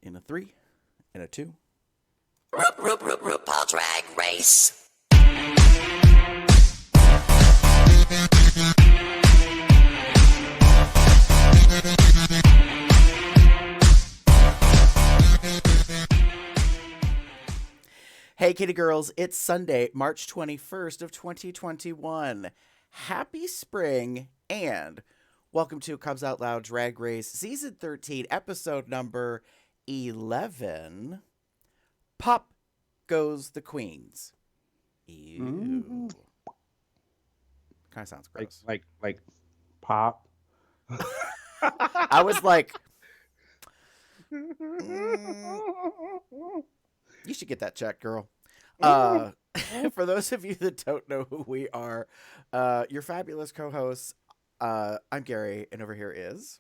In a 3, and a 2. RuPaul Drag Race. Hey, kitty girls, it's Sunday, March 21st of 2021. Happy spring, and welcome to Cubs Out Loud Drag Race Season 13, episode number 11. Pop Goes the Queens. Ew. Mm-hmm. Kind of sounds gross. Like pop. I was like, you should get that check, girl. For those of you that don't know who we are, your fabulous co-hosts, I'm Gary, and over here is...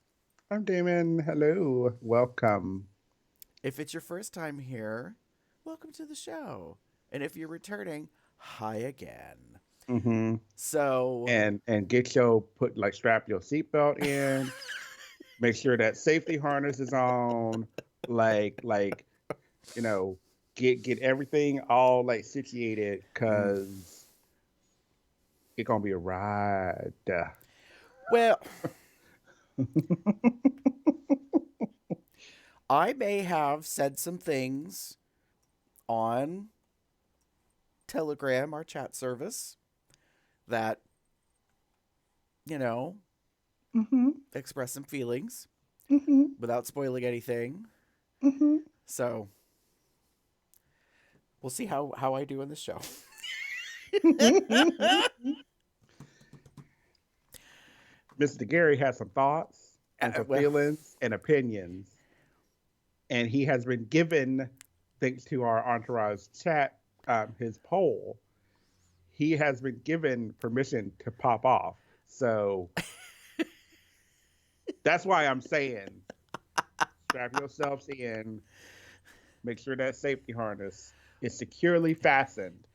I'm Damon. Hello. Welcome. If it's your first time here, welcome to the show. And if you're returning, hi again. Mm-hmm. So... And strap your seatbelt in. Make sure that safety harness is on. Get everything all situated, because it's gonna be a ride. Well, I may have said some things on Telegram, our chat service, that, express some feelings without spoiling anything. So we'll see how I do in this show. Mr. Gary has some thoughts and some feelings and opinions, and he has been given, thanks to our entourage chat, his poll, he has been given permission to pop off. So that's why I'm saying, strap yourselves in, make sure that safety harness is securely fastened.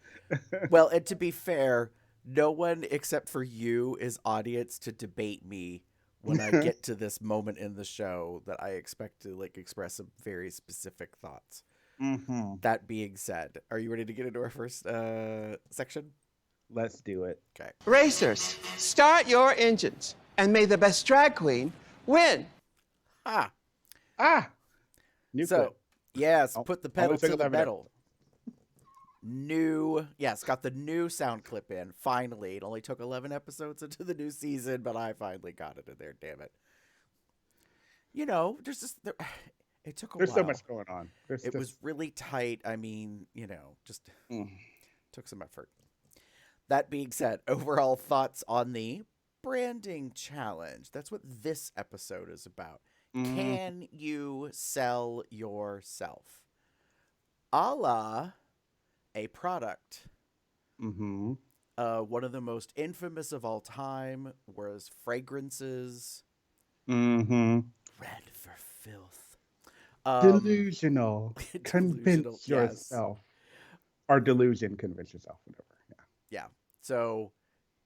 Well, and to be fair, no one except for you is audience to debate me when I get to this moment in the show that I expect to express some very specific thoughts. Mm-hmm. That being said, are you ready to get into our first section? Let's do it. Okay. Racers, start your engines, and may the best drag queen win. New So, clip. yes, put the pedal Always to pick up the that metal. Got the new sound clip in, finally. It only took 11 episodes into the new season, but I finally got it in there, damn it. There's just... It took a while. There's so much going on. It was really tight. I mean, took some effort. That being said, overall thoughts on the branding challenge. That's what this episode is about. Can you sell yourself? A la a product. Mm-hmm. One of the most infamous of all time was fragrances. Mm-hmm. Red for filth. Delusional. Convince yourself. Yes. Or delusion, convince yourself, whatever. Yeah. So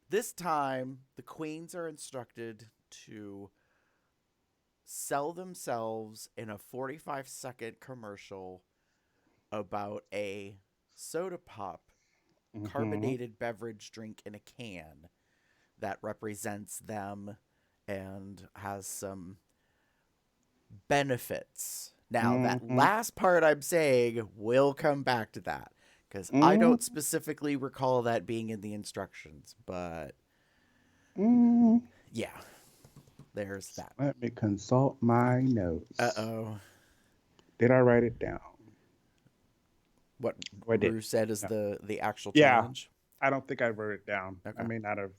this time, the queens are instructed to sell themselves in a 45-second commercial about a soda pop carbonated beverage drink in a can that represents them and has some benefits. Now, that last part I'm saying, we'll come back to that, because I don't specifically recall that being in the instructions, but yeah, there's that. Let me consult my notes. Uh-oh. Did I write it down? What Rue said is the actual challenge? I don't think I wrote it down. Okay. I may not have.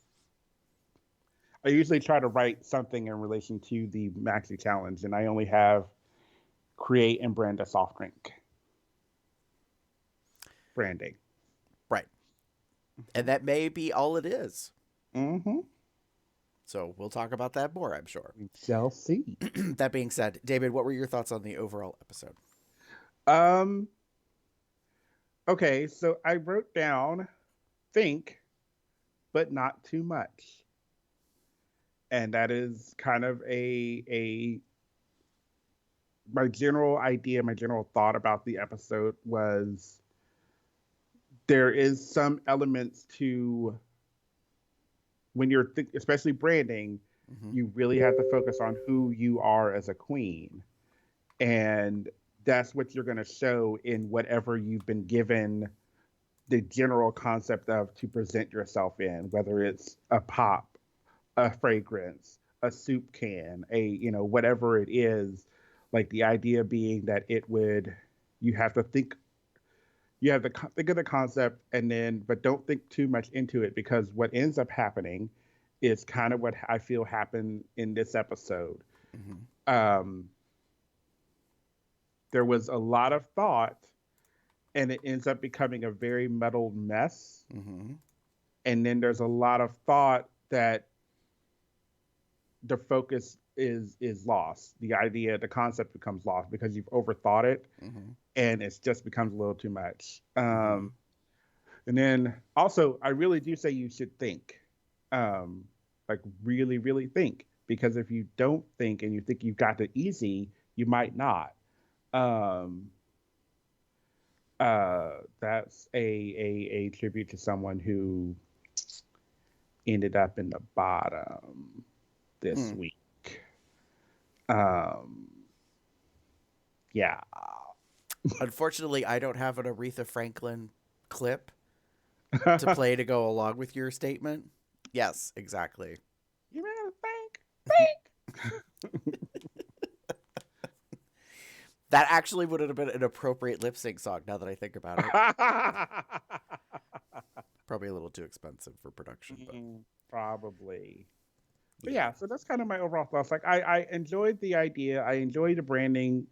I usually try to write something in relation to the Maxi Challenge, and I only have create and brand a soft drink. Branding. Right. And that may be all it is. Mm-hmm. So we'll talk about that more, I'm sure. We shall see. That being said, David, what were your thoughts on the overall episode? Okay, so I wrote down think, but not too much. And that is kind of a my general idea, my general thought about the episode was there is some elements to when you're especially branding, you really have to focus on who you are as a queen. And that's what you're going to show in whatever you've been given the general concept of to present yourself in, whether it's a pop, a fragrance, a soup can, whatever it is. Like the idea being that you have to think, you have to think of the concept but don't think too much into it, because what ends up happening is kind of what I feel happened in this episode. There was a lot of thought, and it ends up becoming a very muddled mess. And then there's a lot of thought that the focus is lost. The concept becomes lost because you've overthought it, and it just becomes a little too much. And then also, I really do say you should think, like really, really think, because if you don't think and you think you've got it easy, you might not. That's a tribute to someone who ended up in the bottom this week. Yeah. Unfortunately, I don't have an Aretha Franklin clip to play to go along with your statement. Yes, exactly. You gotta think. That actually would have been an appropriate lip sync song now that I think about it. Probably a little too expensive for production, but probably. But yeah, so that's kind of my overall thoughts. Like I enjoyed the idea. I enjoyed the branding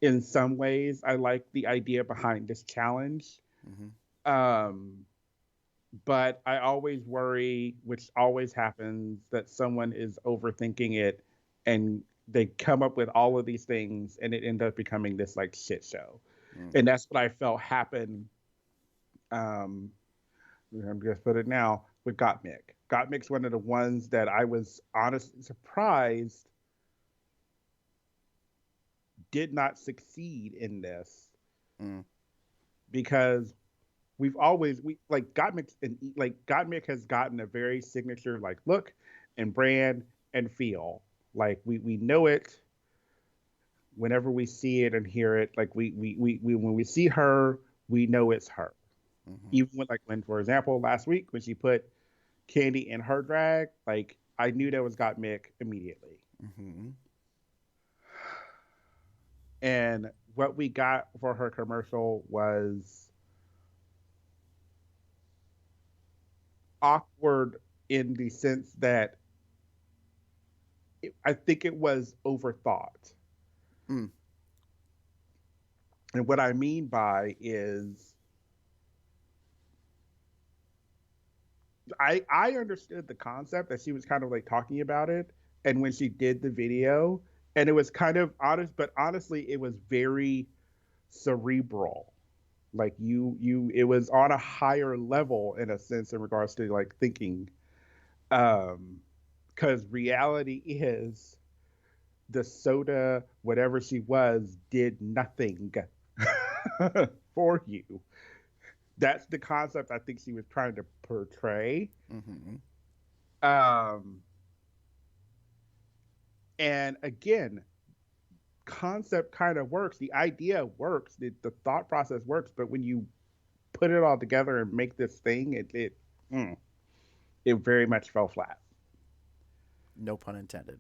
in some ways. I like the idea behind this challenge. But I always worry, which always happens, that someone is overthinking it and they come up with all of these things and it ends up becoming this like shit show. And that's what I felt happen. I'm just put it now with Gottmik. Gottmik's one of the ones that I was honestly surprised did not succeed in this, because Gottmik has gotten a very signature like look and brand and feel. Like we know it whenever we see it and hear it. Like we when we see her, we know it's her. Even when, for example, last week when she put Candy in her drag, like I knew that was Gottmik immediately. And what we got for her commercial was awkward in the sense that I think it was overthought. And what I mean by is I understood the concept that she was kind of like talking about it. And when she did the video, and it was kind of honest, but honestly, it was very cerebral. Like it was on a higher level in a sense in regards to like thinking. Because reality is the soda, whatever she was, did nothing for you. That's the concept I think she was trying to portray. And again, concept kind of works. The idea works. The thought process works. But when you put it all together and make this thing, it very much fell flat. No pun intended.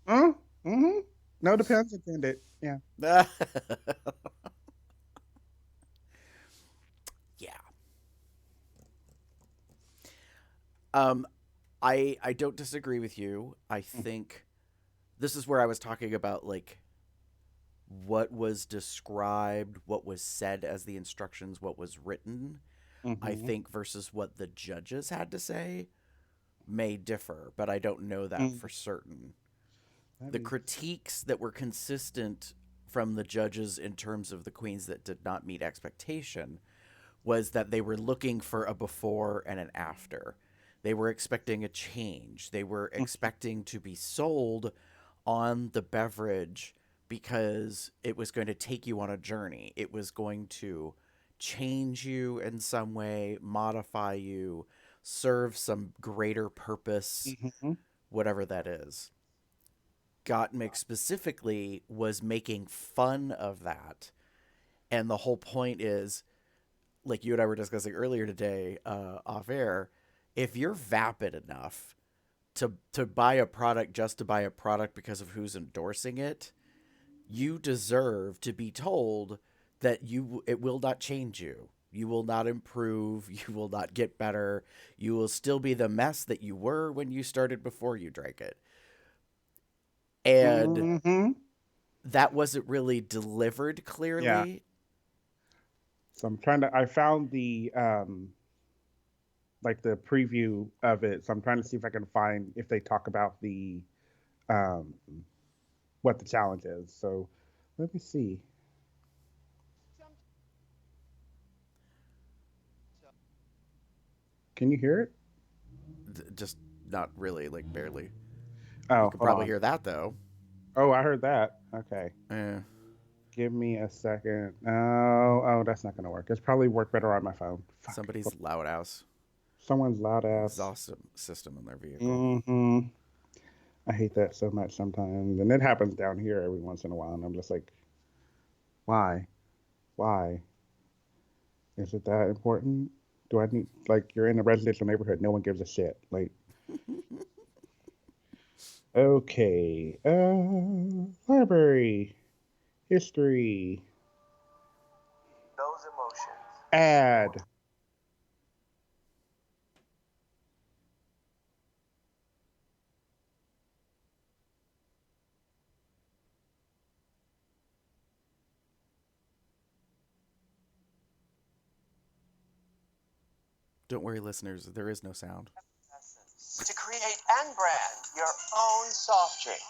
No depends intended. Yeah. I don't disagree with you. I think this is where I was talking about like what was described, what was said as the instructions, what was written. I think versus what the judges had to say may differ, but I don't know that for certain. The critiques that were consistent from the judges in terms of the queens that did not meet expectation was that they were looking for a before and an after. They were expecting a change. They were expecting to be sold on the beverage because it was going to take you on a journey. It was going to change you in some way, modify you, serve some greater purpose, whatever that is. Gottmik specifically was making fun of that. And the whole point is, like you and I were discussing earlier today, off air, if you're vapid enough to buy a product just to buy a product because of who's endorsing it, you deserve to be told that it will not change you. You will not improve. You will not get better. You will still be the mess that you were when you started before you drank it. And that wasn't really delivered clearly. Yeah. So I found the like the preview of it. So I'm trying to see if I can find if they talk about the what the challenge is. So let me see. Can you hear it? Just not really, like barely. Oh, you could probably hear that though. Oh, I heard that. Okay. Yeah. Give me a second. Oh, that's not gonna work. It's probably work better on my phone. Fuck. Somebody's loud ass. Someone's loud ass exhaust system in their vehicle. I hate that so much sometimes, and it happens down here every once in a while, and I'm just like, why? Is it that important? Do I need, like, you're in a residential neighborhood, no one gives a shit. Like, okay, library, history, those emotions. Add. Don't worry, listeners, there is no sound. To create and brand your own soft drink.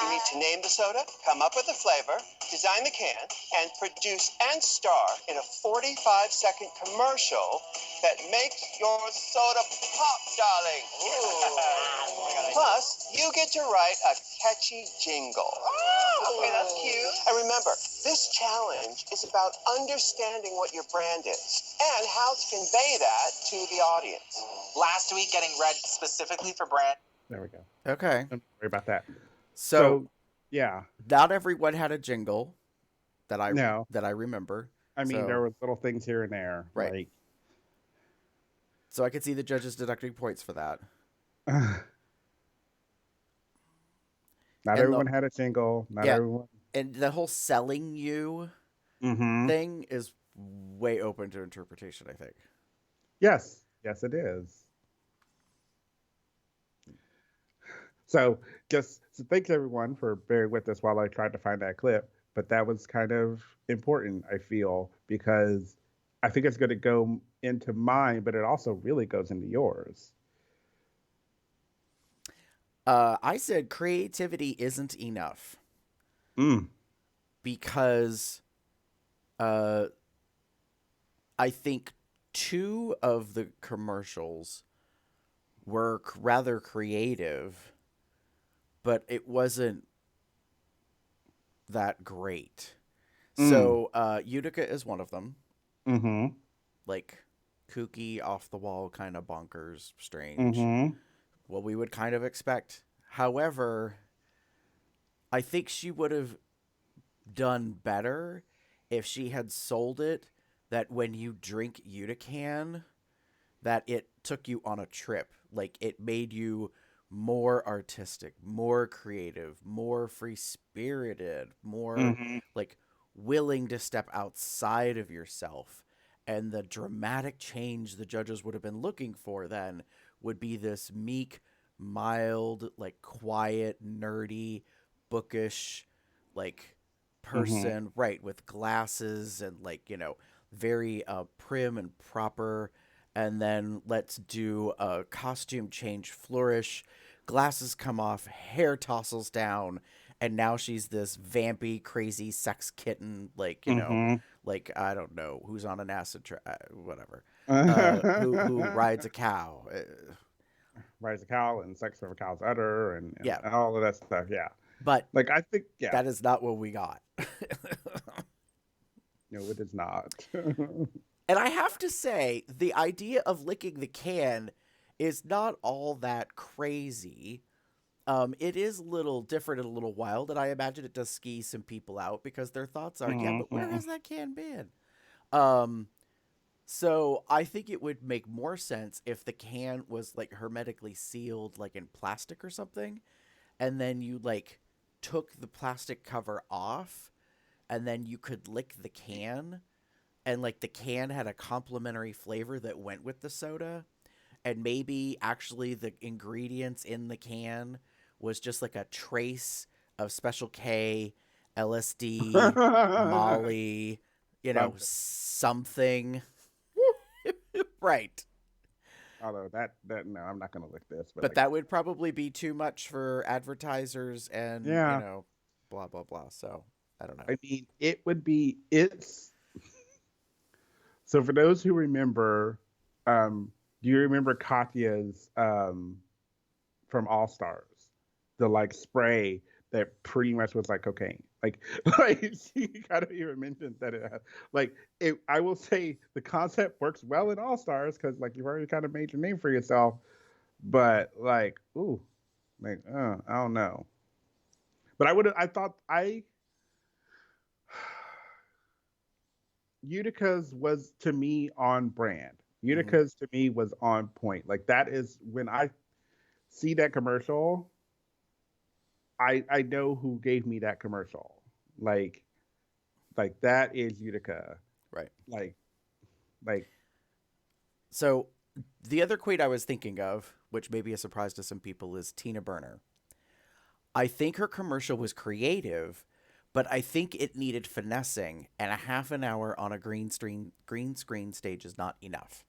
You need to name the soda, come up with the flavor, design the can, and produce and star in a 45-second commercial that makes your soda pop, darling. Plus, you get to write a catchy jingle. Okay, that's cute. And remember, this challenge is about understanding what your brand is and how to convey that to the audience. Last week, getting read specifically for brand. There we go. Okay. Don't worry about that. So yeah. Not everyone had a jingle that I remember. I mean, there was little things here and there. Right. Like... So I could see the judges deducting points for that. Not everyone had a jingle. Not everyone. And the whole selling you thing is way open to interpretation, I think. Yes. Yes, it is. So thanks everyone for bearing with us while I tried to find that clip. But that was kind of important, I feel, because I think it's going to go into mine, but it also really goes into yours. I said creativity isn't enough. Because I think 2 of the commercials were rather creative, but it wasn't that great. So Utica is one of them. Like kooky, off the wall, kind of bonkers, strange. What we would kind of expect. However, I think she would have done better if she had sold it that when you drink Utican, that it took you on a trip. Like, it made you more artistic, more creative, more free-spirited, more, like, willing to step outside of yourself. And the dramatic change the judges would have been looking for then would be this meek, mild, like, quiet, nerdy, bookish, like, person, right, with glasses and, like, you know, very prim and proper. And then let's do a costume change flourish. Glasses come off, hair tousles down, and now she's this vampy, crazy sex kitten, like, you know, like, I don't know, who's on an acid whatever, who rides a cow. Rides a cow and sex from a cow's udder and all of that stuff, yeah. But Like, I think, yeah. that is not what we got. No, it is not. And I have to say, the idea of licking the can is not all that crazy. It is a little different and a little wild, and I imagine it does ski some people out because their thoughts are, yeah, but where has that can been? So I think it would make more sense if the can was like hermetically sealed, like in plastic or something, and then you like took the plastic cover off, and then you could lick the can, and like the can had a complementary flavor that went with the soda, and maybe actually the ingredients in the can was just like a trace of Special K, LSD, Molly, something. Right. Although that no, I'm not gonna lick this. But that would probably be too much for advertisers and, blah, blah, blah. So I don't know. I mean, it's. So for those who remember, do you remember Katya's from All Stars? The like spray that pretty much was like cocaine. Like she kind of even mentioned that I will say the concept works well in All Stars because like you've already kind of made your name for yourself. But like, I don't know. But Utica's was to me on brand. Utica's to me was on point. Like that is when I see that commercial, I know who gave me that commercial. Like that is Utica. Right. Like so the other queen I was thinking of, which may be a surprise to some people, is Tina Burner. I think her commercial was creative, but I think it needed finessing, and a half an hour on a green screen stage is not enough.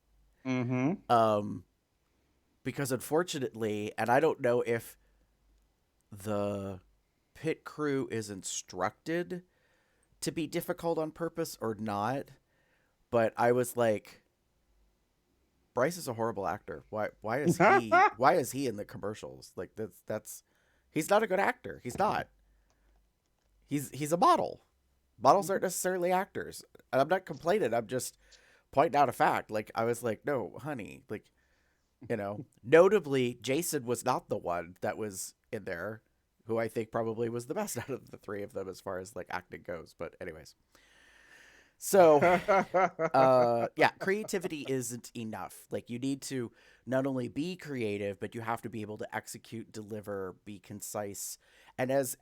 Because unfortunately, and I don't know if the pit crew is instructed to be difficult on purpose or not, but I was like, Bryce is a horrible actor. Why is he in the commercials? Like that's he's not a good actor. He's not. He's a model. Models aren't necessarily actors. And I'm not complaining. I'm just pointing out a fact. Like I was like, no, honey, like notably Jason was not the one that was in there, who I think probably was the best out of the three of them as far as like acting goes. But anyways. So, yeah, creativity isn't enough. Like you need to not only be creative, but you have to be able to execute, deliver, be concise. And as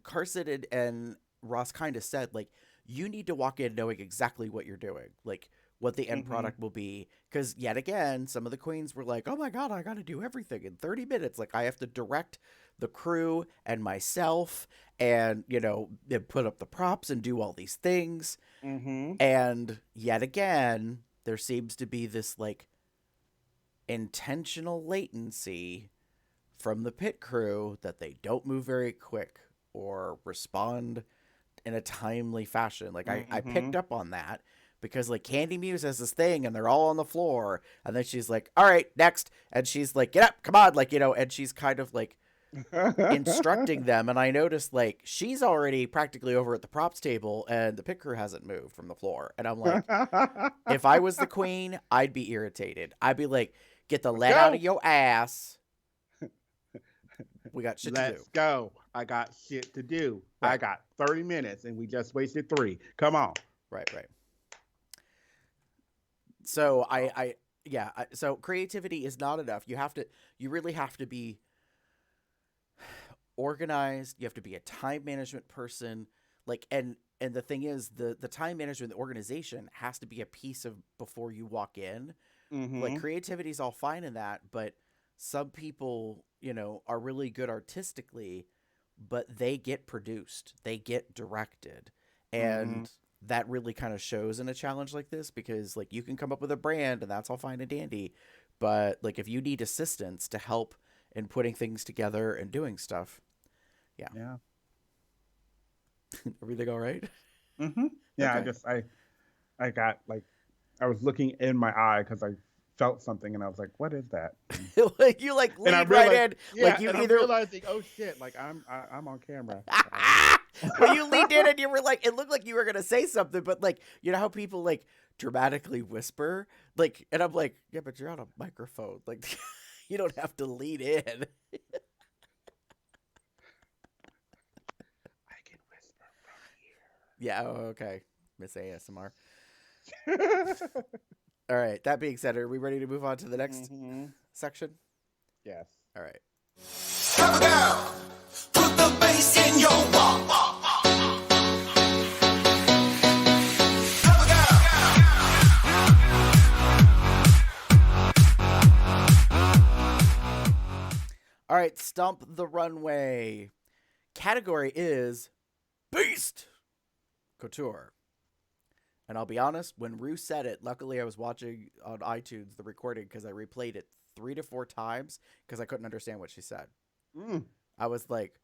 Carson and Ross kind of said, like you need to walk in knowing exactly what you're doing, like what the end product will be. Because yet again, some of the queens were like, oh my God, I got to do everything in 30 minutes. Like I have to direct the crew and myself and, put up the props and do all these things. And yet again, there seems to be this like intentional latency from the pit crew that they don't move very quick or respond in a timely fashion. Like I picked up on that because like Candy Muse has this thing and they're all on the floor and then she's like, all right, next. And she's like, get up, come on. Like, and she's kind of like instructing them. And I noticed like she's already practically over at the props table and the pit crew hasn't moved from the floor. And I'm like, if I was the queen, I'd be irritated. I'd be like, get the lead out of your ass. We got shit to do. Let's go. I got shit to do. Right. I got 30 minutes and we just wasted 3. Come on. Right. So so creativity is not enough. You really have to be organized. You have to be a time management person. Like, and the thing is the time management, the organization has to be a piece of before you walk in. Like creativity is all fine in that, but some people, are really good artistically, but they get produced, they get directed. And that really kind of shows in a challenge like this because like you can come up with a brand and that's all fine and dandy. But like, if you need assistance to help in putting things together and doing stuff. Yeah. Everything all right? Yeah. Okay. I got like, I was looking in my eye because I felt something, and I was like, "What is that?" Like you like And I lead right realized, in, like you and either I'm realizing, oh shit, like I'm on camera. well, you leaned in and you were like, it looked like you were gonna say something, but like, you know how people like dramatically whisper, like, and I'm like, yeah, but you're on a microphone, like, you don't have to lean in. I can whisper from Yeah, okay, Miss ASMR. here. All right. That being said, are we ready to move on to the next section? Yes. All right. Cover girl, put the bass in your walk. Cover All right. Stump the runway. Category is Beast Couture. And I'll be honest, when Rue said it, luckily I was watching on iTunes the recording because I replayed it 3 to 4 times because I couldn't understand what she said. I was like,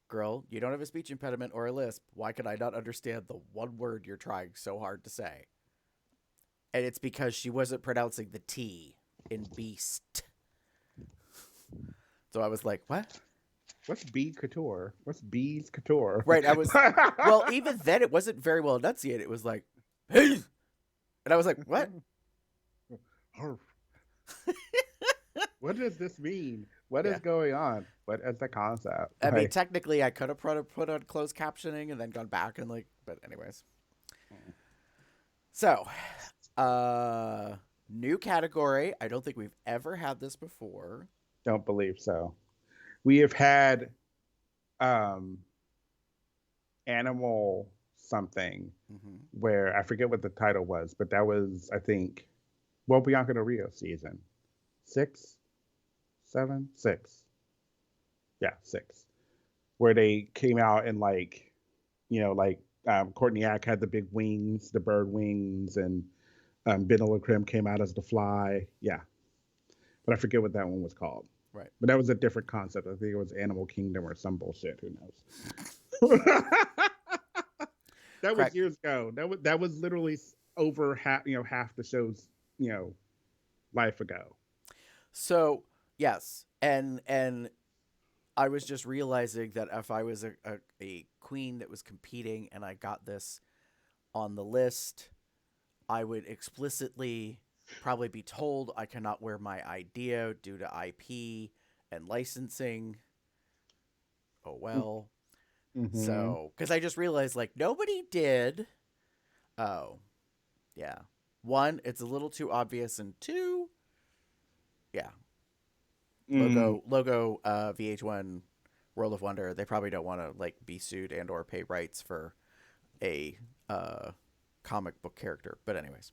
girl, you don't have a speech impediment or a lisp. Why can I not understand the one word you're trying so hard to say? And it's because she wasn't pronouncing the T in beast. So I was like, what? What's B couture? What's B's couture? Right. I was, well, even then it wasn't very well enunciated. It was like, hey. And I was like, what? What does this mean? What is going on? What is the concept? I mean, technically, I could have put on closed captioning and then gone back and like, but anyways. So, new category. I don't think we've ever had this before. Don't believe so. We have had animal something where I forget what the title was, but that was, I think, well, Bianca Del Rio season 6, 7, 6. Yeah, 6. Where they came out and like, you know, like Courtney Act had the big wings, the bird wings, and Ben Creme came out as the fly. Yeah. But I forget what that one was called. Right. But that was a different concept. I think it was Animal Kingdom or some bullshit. Who knows? That was years ago. That was literally over half the show's life ago. So yes, and I was just realizing that if I was a queen that was competing and I got this on the list, I would explicitly probably be told I cannot wear my idea due to IP and licensing. Oh well. So, because I just realized, like, nobody did. Oh, yeah. 1, it's a little too obvious, and 2, yeah. Logo, VH1, World of Wonder. They probably don't want to like be sued and or pay rights for a comic book character. But anyways,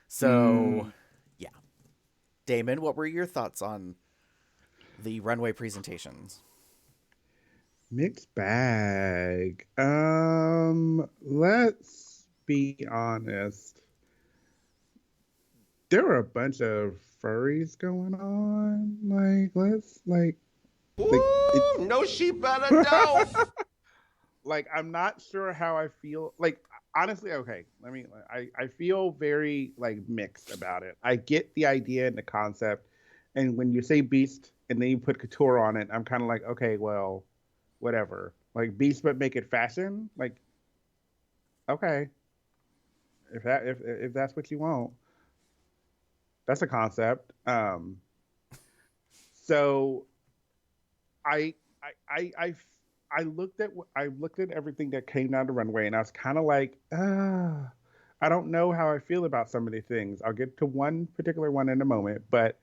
so yeah. Damon, what were your thoughts on the runway presentations? Mixed bag. Let's be honest. There were a bunch of furries going on. No sheep better don't. Like, I'm not sure how I feel. Like, honestly, okay. I feel very like mixed about it. I get the idea and the concept, and when you say beast and then you put couture on it, I'm kind of like, okay, well, whatever. Like beast, but make it fashion. Like, okay, if that's what you want, that's a concept. So I looked at everything that came down the runway, and I was kind of like, I don't know how I feel about some of these things. I'll get to one particular one in a moment, but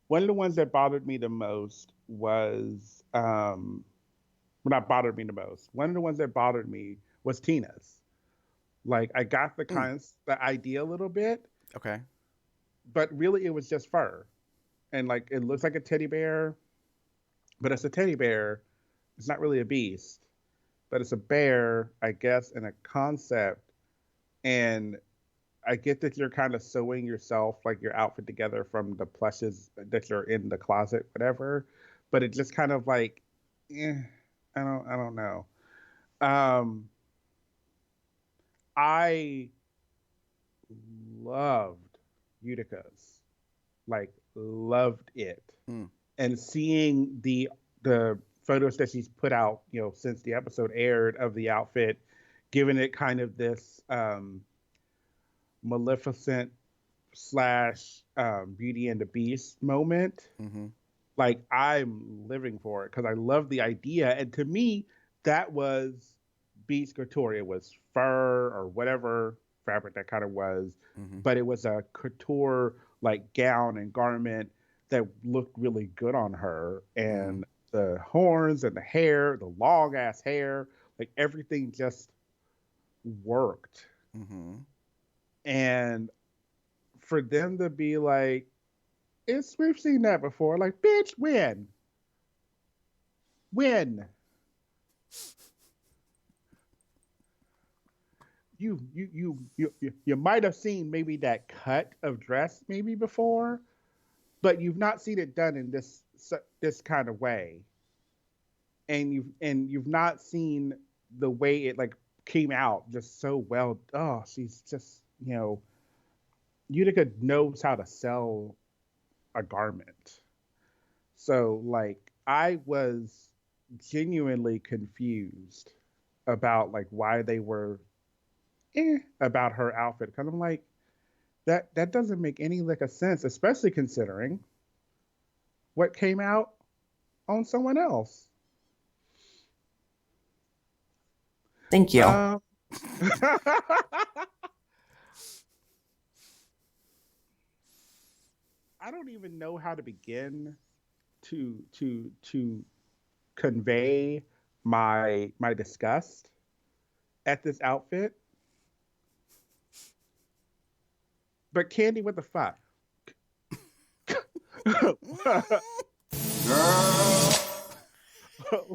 one of the ones that bothered me the most was, not bothered me the most. One of the ones that bothered me was Tina's. Like, I got the idea a little bit. Okay. But really, it was just fur. And, like, it looks like a teddy bear, but it's a teddy bear. It's not really a beast, but it's a bear, I guess, in a concept. And I get that you're kind of sewing yourself, like, your outfit together from the plushes that you're in the closet, whatever. But it just kind of like, I don't know. I loved Utica's. Like, loved it. Mm. And seeing the photos that she's put out, since the episode aired of the outfit, giving it kind of this Maleficent / Beauty and the Beast moment. Mm-hmm. Like, I'm living for it because I love the idea. And to me, that was Beast Couture. It was fur or whatever fabric that kind of was, but it was a couture like gown and garment that looked really good on her. And the horns and the hair, the long ass hair, like everything just worked. Mm-hmm. And for them to be like, we've seen that before. Like, bitch, when? You might have seen maybe that cut of dress maybe before, but you've not seen it done in this kind of way. And you've not seen the way it like came out just so well. Oh, she's just, Utica knows how to sell a garment. So like I was genuinely confused about like why they were about her outfit, because I'm like, that doesn't make any like a sense, especially considering what came out on someone else. Thank you. I don't even know how to begin to convey my disgust at this outfit. But Candy, what the fuck?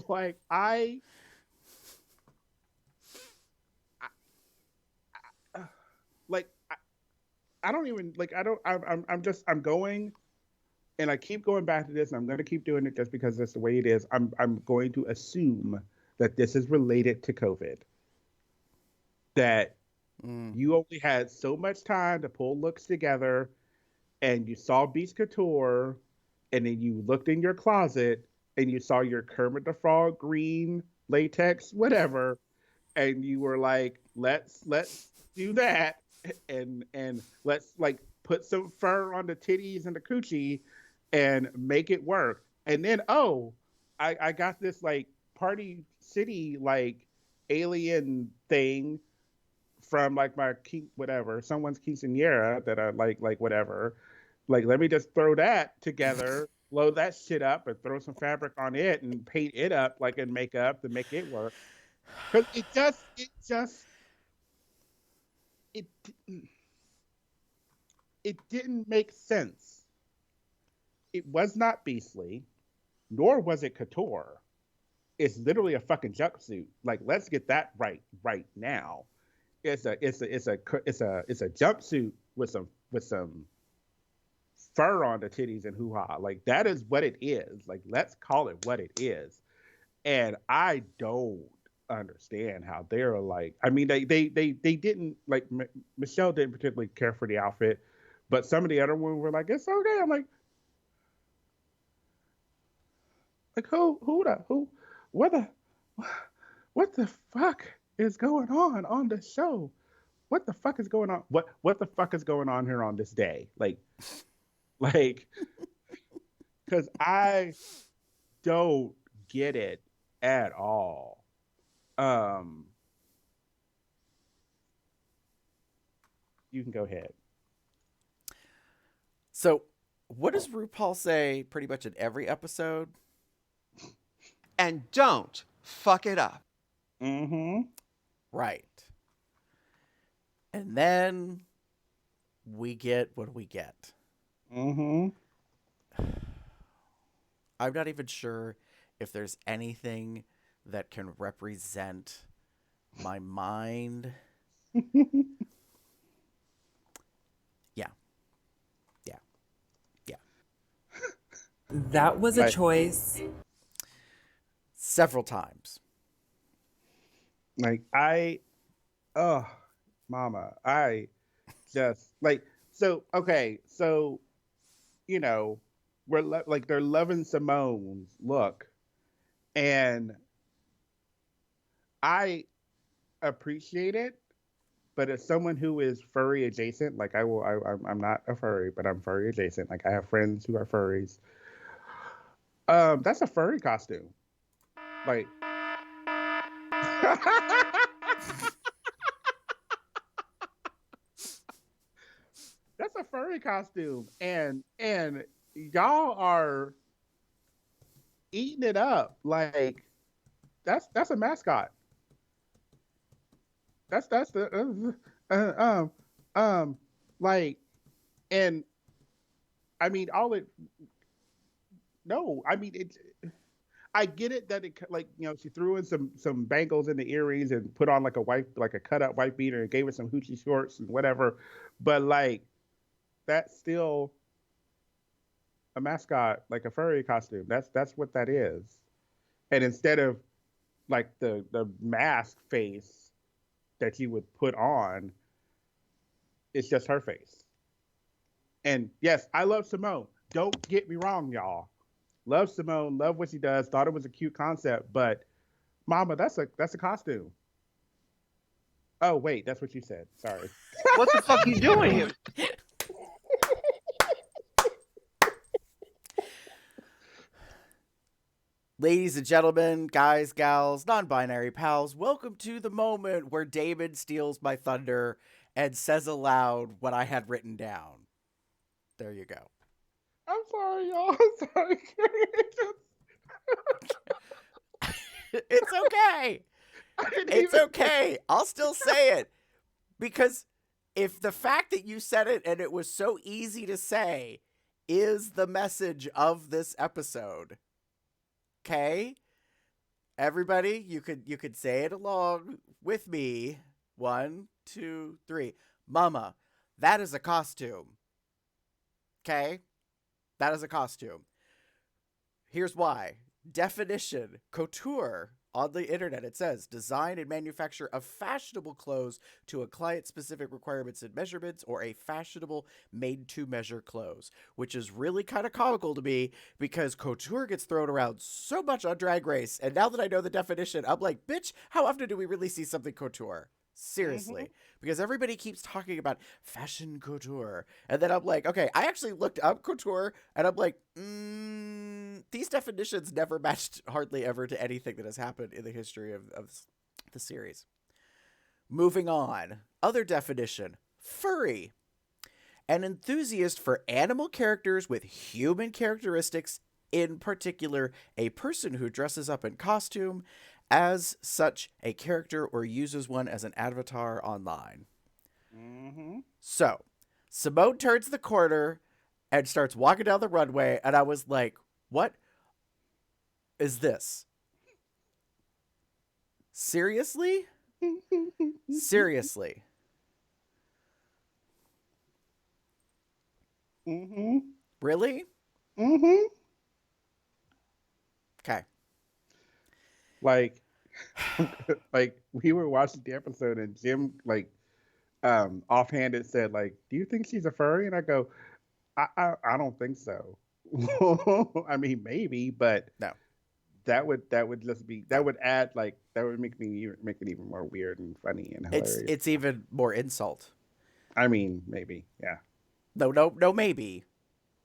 Like I don't even like I'm going, and I keep going back to this, and I'm going to keep doing it just because that's the way it is. I'm going to assume that this is related to COVID. That you only had so much time to pull looks together, and you saw Beast Couture, and then you looked in your closet and you saw your Kermit the Frog green latex whatever, and you were like, let's do that, and let's like put some fur on the titties and the coochie and make it work. And then I got this like Party City like alien thing from like my someone's quinceañera that I like whatever. Like, let me just throw that together, load that shit up, and throw some fabric on it and paint it up like in makeup to make it work. Because it didn't make sense. It was not beastly, nor was it couture. It's literally a fucking jumpsuit. Like, let's get that right now. It's a jumpsuit with some fur on the titties and hoo-ha. Like, that is what it is. Like, let's call it what it is. And I don't understand how they're like, I mean, they didn't like, Michelle didn't particularly care for the outfit, but some of the other ones were like, it's okay. I'm like what the fuck is going on the show? What the fuck is going on? What the fuck is going on here on this day? Like, because I don't get it at all. You can go ahead. So, what does RuPaul say pretty much in every episode? And don't fuck it up. Mm-hmm. Right. And then we get what we get. Mm-hmm. I'm not even sure if there's anything that can represent my mind. Yeah. That was a choice. Several times. Like, mama, just like so. Okay, so you know, like they're loving Simone's look, and I appreciate it. But as someone who is furry adjacent, like I'm not a furry, but I'm furry adjacent. Like I have friends who are furries. That's a furry costume. Like, that's a furry costume, and y'all are eating it up. Like, that's a mascot. That's the like, and I mean all it. No, I mean it. I get it that it like she threw in some bangles in the earrings and put on like a cut up white beater and gave her some hoochie shorts and whatever, but like that's still a mascot, like a furry costume. That's what that is. And instead of like the mask face that you would put on, it's just her face. And yes, I love Simone. Don't get me wrong, y'all. Love Simone, love what she does. Thought it was a cute concept, but Mama, that's a costume. Oh wait, that's what you said. Sorry. What the fuck you doing here? Ladies and gentlemen, guys, gals, non-binary pals, welcome to the moment where Damon steals my thunder and says aloud what I had written down. There you go. I'm sorry, y'all. I'm sorry. It's okay. It's okay. I'll still say it. Because if the fact that you said it and it was so easy to say is the message of this episode, okay? Everybody, you could say it along with me. 1, 2, 3. Mama, that is a costume. Okay? That is a costume. Here's why. Definition. Couture. On the internet, it says, design and manufacture of fashionable clothes to a client-specific requirements and measurements, or a fashionable made-to-measure clothes, which is really kind of comical to me because couture gets thrown around so much on Drag Race, and now that I know the definition, I'm like, bitch, how often do we really see something couture? Seriously. Because everybody keeps talking about fashion couture. And then I'm like, okay, I actually looked up couture and I'm like, these definitions never matched hardly ever to anything that has happened in the history of the series. Moving on. Other definition. Furry. An enthusiast for animal characters with human characteristics, in particular, a person who dresses up in costume as such a character or uses one as an avatar online. So, Simone turns the corner and starts walking down the runway, and I was like, what is this? Seriously? Seriously? Really? Okay. Like we were watching the episode and Jim offhanded said do you think she's a furry? And I go, I don't think so. I mean maybe, but no. That would just be that would add that would make it even more weird and funny and hilarious. It's even more insult. I mean maybe, yeah. No, maybe.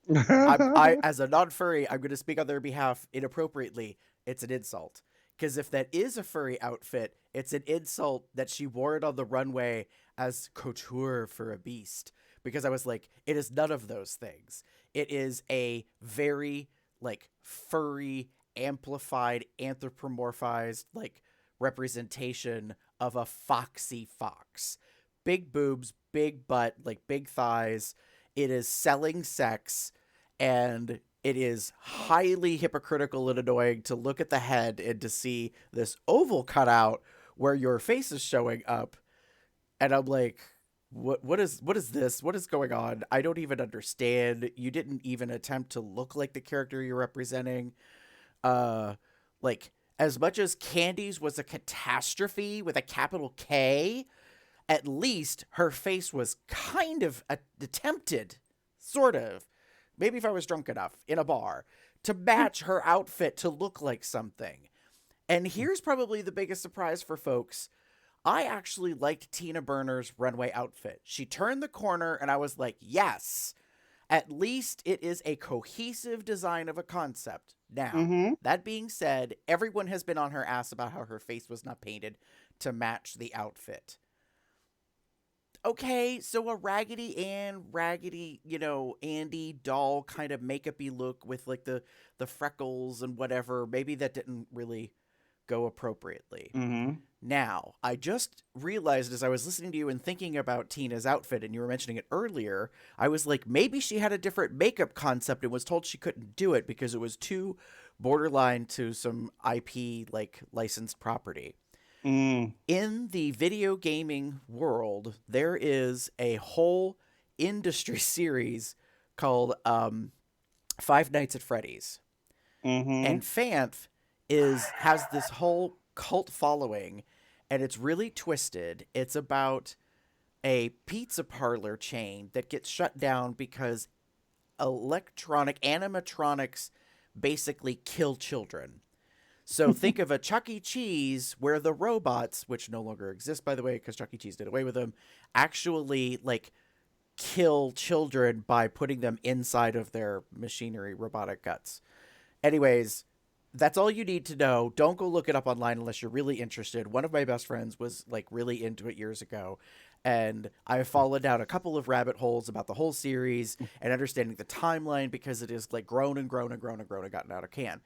I as a non-furry, I'm going to speak on their behalf inappropriately. It's an insult. Because if that is a furry outfit, it's an insult that she wore it on the runway as couture for a beast. Because I was like, it is none of those things. It is a very, furry, amplified, anthropomorphized, representation of a foxy fox. Big boobs, big butt, big thighs. It is selling sex, and it is highly hypocritical and annoying to look at the head and to see this oval cutout where your face is showing up. And I'm like, what is this? What is going on? I don't even understand. You didn't even attempt to look like the character you're representing. As much as Candy's was a catastrophe with a capital K, at least her face was kind of attempted, sort of, maybe if I was drunk enough, in a bar, to match her outfit to look like something. And here's probably the biggest surprise for folks. I actually liked Tina Burner's runway outfit. She turned the corner and I was like, yes, at least it is a cohesive design of a concept. Now, that being said, everyone has been on her ass about how her face was not painted to match the outfit. Okay, so a Raggedy Ann, Andy doll kind of makeup-y look with like the freckles and whatever, maybe that didn't really go appropriately. Now, I just realized as I was listening to you and thinking about Tina's outfit, and you were mentioning it earlier, I was like, maybe she had a different makeup concept and was told she couldn't do it because it was too borderline to some IP, like, licensed property. In the video gaming world, there is a whole industry series called Five Nights at Freddy's. And Fanf has this whole cult following, and it's really twisted. It's about a pizza parlor chain that gets shut down because animatronics basically kill children. So think of a Chuck E. Cheese where the robots, which no longer exist, by the way, because Chuck E. Cheese did away with them, actually like kill children by putting them inside of their machinery, robotic guts. Anyways, that's all you need to know. Don't go look it up online unless you're really interested. One of my best friends was like really into it years ago, and I've fallen down a couple of rabbit holes about the whole series and understanding the timeline because it is like grown and gotten out of can.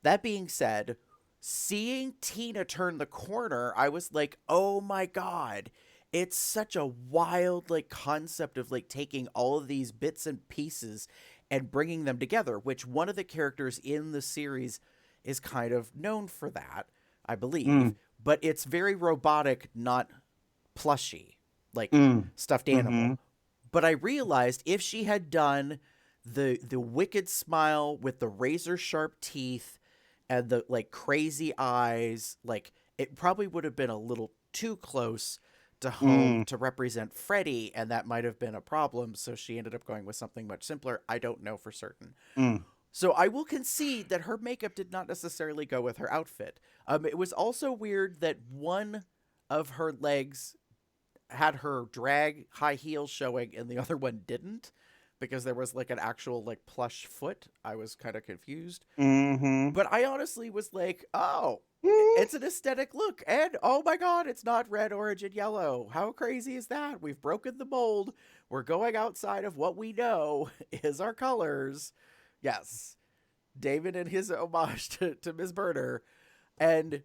That being said, seeing Tina turn the corner, I was like, oh my God, it's such a wild like concept of like taking all of these bits and pieces and bringing them together, which one of the characters in the series is kind of known for that, I believe. But it's very robotic, not plushy, like stuffed animal. But I realized if she had done the wicked smile with the razor sharp teeth and the like crazy eyes, like it probably would have been a little too close to home to represent Freddy, and that might have been a problem. So she ended up going with something much simpler. I don't know for certain. So I will concede that her makeup did not necessarily go with her outfit. It was also weird that one of her legs had her drag high heels showing and the other one didn't, because there was like an actual like plush foot. I was kind of confused. But I honestly was like, oh, it's an aesthetic look. And oh my God, it's not red, orange, and yellow. How crazy is that? We've broken the mold. We're going outside of what we know is our colors. Yes. Damon and his homage to Ms. Burner. And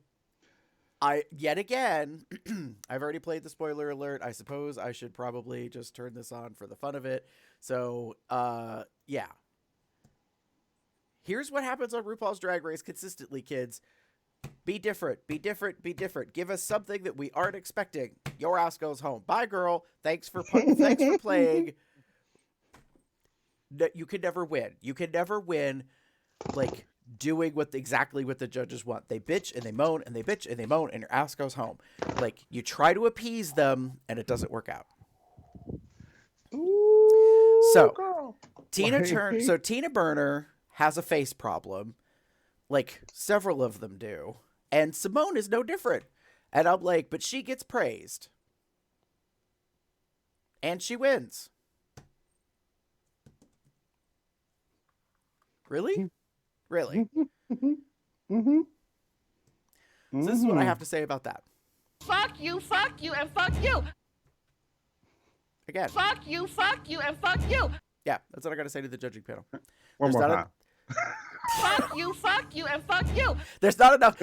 yet again, I've already played the spoiler alert. I suppose I should probably just turn this on for the fun of it. So, yeah. Here's what happens on RuPaul's Drag Race consistently, kids. Be different, be different, be different. Give us something that we aren't expecting. Your ass goes home. Bye, girl. Thanks for playing. You can never win. You can never win, like, doing exactly what the judges want. They bitch and they moan and they bitch and they moan and your ass goes home. Like, you try to appease them and it doesn't work out. Ooh, so girl. Tina Burner has a face problem, like several of them do, and Simone is no different. And I'm like, but she gets praised and she wins. Really? Really? So this is what I have to say about that. Fuck you, and fuck you. Again. Fuck you, and fuck you. Yeah, that's what I got to say to the judging panel. One more time. Fuck you, and fuck you. There's not enough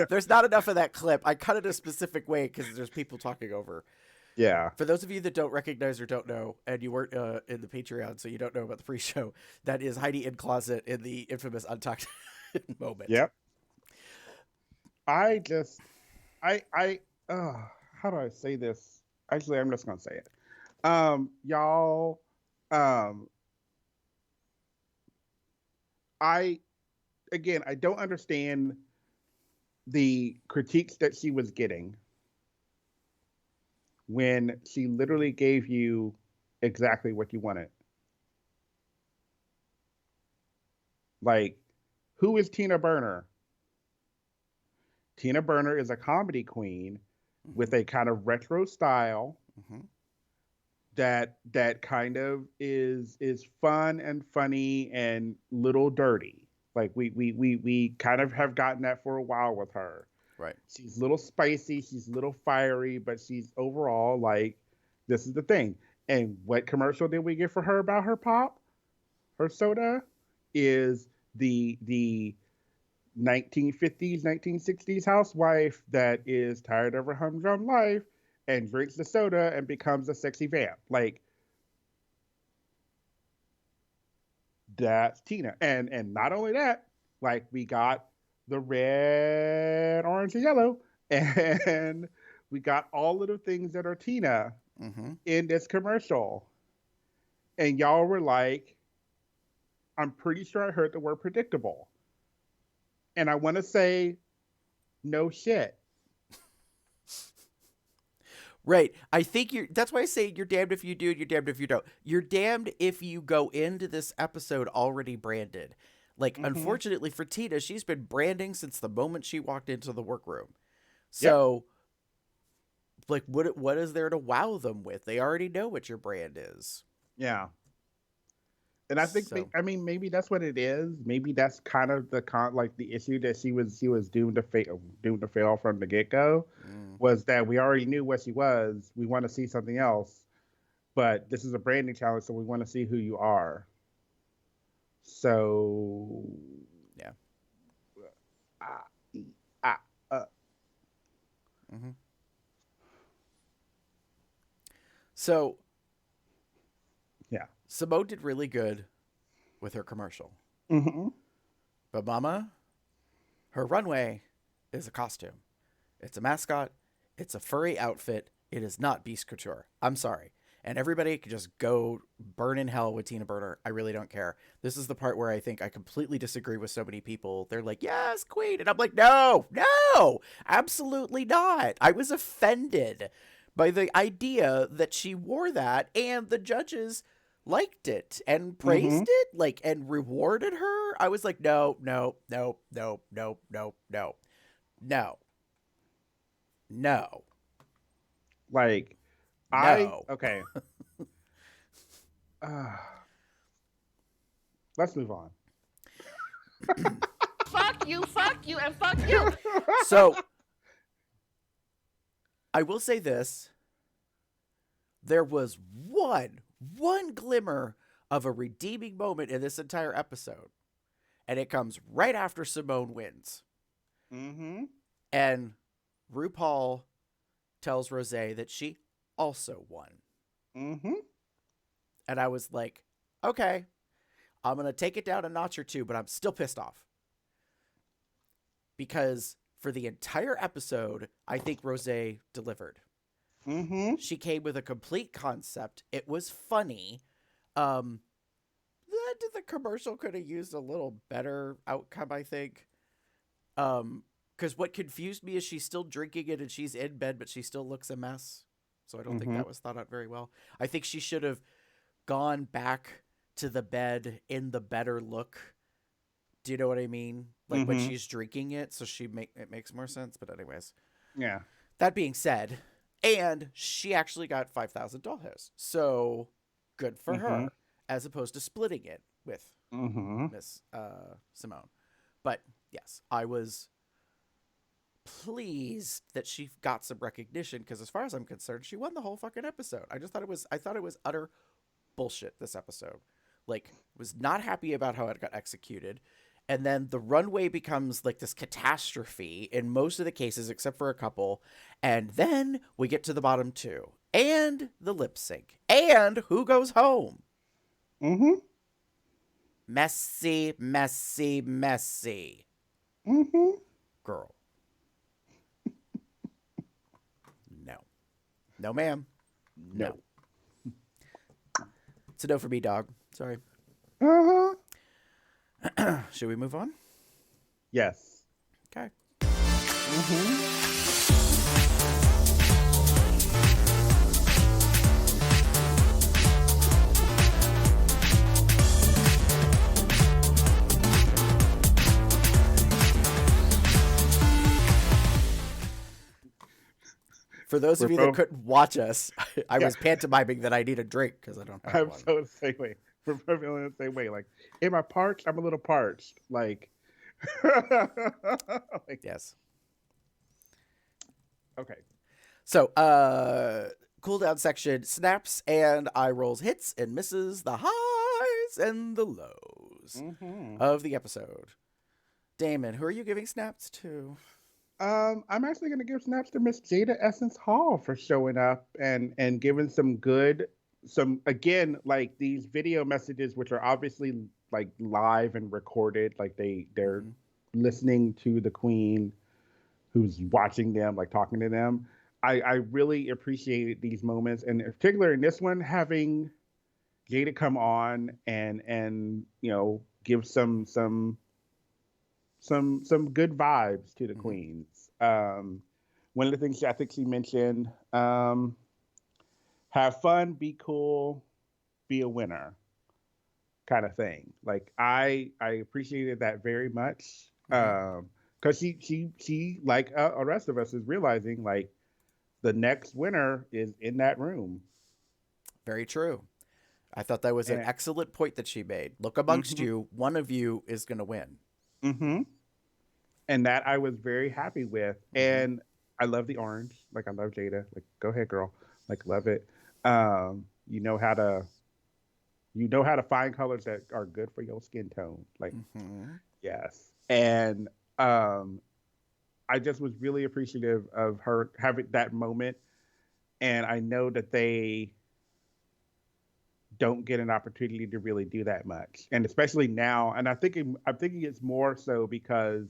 of that clip. I cut it a specific way because there's people talking over. Yeah. For those of you that don't recognize or don't know, and you weren't in the Patreon, so you don't know about the pre-show, that is Heidi in closet in the infamous Untucked moment. Yep. How do I say this? Actually, I'm just going to say it. Y'all, I don't understand the critiques that she was getting when she literally gave you exactly what you wanted. Like, who is Tina Burner? Tina Burner is a comedy queen with a kind of retro style that kind of is fun and funny and little dirty. Like we kind of have gotten that for a while with her. Right. She's a little spicy, she's a little fiery, but she's overall like, this is the thing. And what commercial did we get for her about her pop? Her soda is the 1950s, 1960s housewife that is tired of her humdrum life and drinks the soda and becomes a sexy vamp. Like, that's Tina. And not only that, like, we got the red, orange, and yellow, and we got all of the things that are Tina in this commercial. And y'all were like, I'm pretty sure I heard the word predictable. And I want to say, no shit. Right. I think that's why I say you're damned if you do, you're damned if you don't. You're damned if you go into this episode already branded. Like, unfortunately for Tina, she's been branding since the moment she walked into the workroom. So, like, what is there to wow them with? They already know what your brand is. Yeah. And I think, maybe that's what it is. Maybe that's kind of the issue that she was doomed to fail from the get-go, was that we already knew what she was. We want to see something else, but this is a branding challenge, so we want to see who you are. So, yeah. So, yeah. Simone did really good with her commercial. But Mama, her runway is a costume. It's a mascot. It's a furry outfit. It is not Beast Couture. I'm sorry. And everybody can just go burn in hell with Tina Burner. I really don't care. This is the part where I think I completely disagree with so many people. They're like, yes, queen. And I'm like, no, absolutely not. I was offended by the idea that she wore that, and the judges liked it and praised it, like, and rewarded her. I was like, no. Like, no. Okay. Let's move on. Fuck you, and fuck you. So, I will say this. There was one glimmer of a redeeming moment in this entire episode. And it comes right after Simone wins. And RuPaul tells Rosé that she also won. And I was like, okay, I'm going to take it down a notch or two, but I'm still pissed off. Because for the entire episode, I think Rosé delivered. She came with a complete concept. It was funny. The commercial could have used a little better outcome, I think. Because what confused me is she's still drinking it and she's in bed, but she still looks a mess. So I don't think that was thought out very well. I think she should have gone back to the bed in the better look. Do you know what I mean? Like when she's drinking it, so it makes more sense. But anyways. Yeah. That being said, and she actually got 5,000 doll hairs. So good for her, as opposed to splitting it with Miss Simone. But yes, I was pleased that she got some recognition, because as far as I'm concerned, she won the whole fucking episode. I thought it was utter bullshit, this episode. Like, was not happy about how it got executed. And then the runway becomes like this catastrophe in most of the cases, except for a couple. And then we get to the bottom two. And the lip sync. And who goes home? Messy, messy, messy. Girl. No. No, ma'am. No. It's a no for me, dog. Sorry. Should we move on? Yes. Okay. For those of We're you that both- couldn't watch us, I Yeah. was pantomiming that I need a drink because I don't have I'm one. so the same way. We're both feeling the same way. Like, am I parched? I'm a little parched. Like, like Yes. okay. So, cooldown section, snaps and eye rolls, hits and misses, the highs and the lows of the episode. Damon, who are you giving snaps to? I'm actually gonna give snaps to Miss Jada Essence Hall for showing up and giving some again, like these video messages, which are obviously like live and recorded, like they're listening to the queen who's watching them, like talking to them. I really appreciated these moments, and in particular in this one, having Jada come on and give some good vibes to the queens. One of the things I think she mentioned, have fun, be cool, be a winner, kind of thing. Like I appreciated that very much, because she like the rest of us is realizing like the next winner is in that room. Very true. I thought that was an excellent point that she made. Look amongst you, one of you is going to win. And that I was very happy with. And I love the orange. Like, I love Jada. Like, go ahead, girl. Like, love it. You know how to find colors that are good for your skin tone. Like, yes. And I just was really appreciative of her having that moment. And I know that they don't get an opportunity to really do that much. And especially now, and I'm thinking it's more so because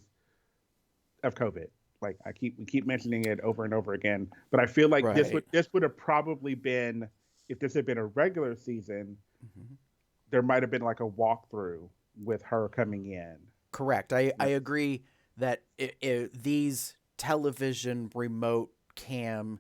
of COVID. Like we keep mentioning it over and over again, but I feel like this would have probably been, if this had been a regular season, there might have been like a walkthrough with her coming in. Correct. I agree that these television remote cam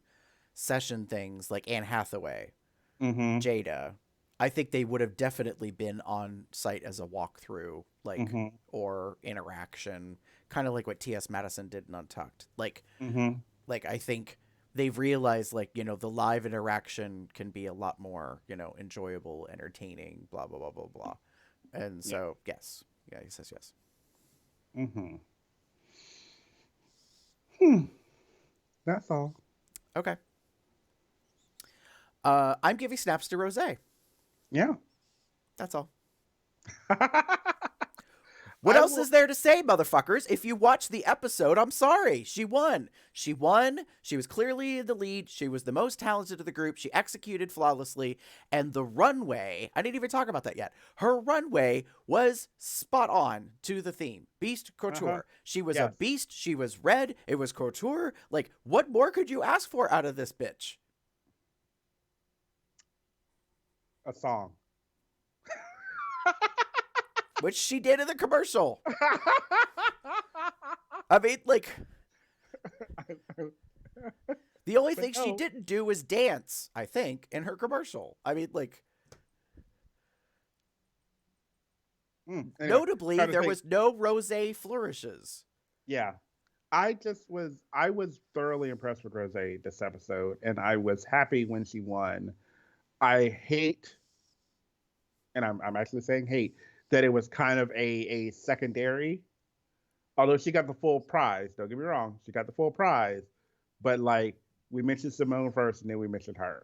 session things like Anne Hathaway, Jada, I think they would have definitely been on site as a walkthrough, like or interaction, kind of like what T.S. Madison did in Untucked. Like I think they've realized like the live interaction can be a lot more enjoyable, entertaining, blah blah blah blah blah, and so yes, he says yes. That's all. Okay. I'm giving snaps to Rose. Yeah. That's all. What else is there to say, motherfuckers? If you watch the episode, I'm sorry. She won. She won. She was clearly the lead. She was the most talented of the group. She executed flawlessly. And the runway, I didn't even talk about that yet. Her runway was spot on to the theme. Beast Couture. She was a beast. She was red. It was couture. Like, what more could you ask for out of this bitch? A song. Which she did in the commercial. I mean, like, the only thing she didn't do was dance, I think, in her commercial. I mean, like, anyway, notably, there was no rosé flourishes. Yeah. I was thoroughly impressed with Rosé this episode, and I was happy when she won. I hate, and I'm actually saying hate, that it was kind of a secondary, although she got the full prize. Don't get me wrong, she got the full prize, but like we mentioned Simone first, and then we mentioned her.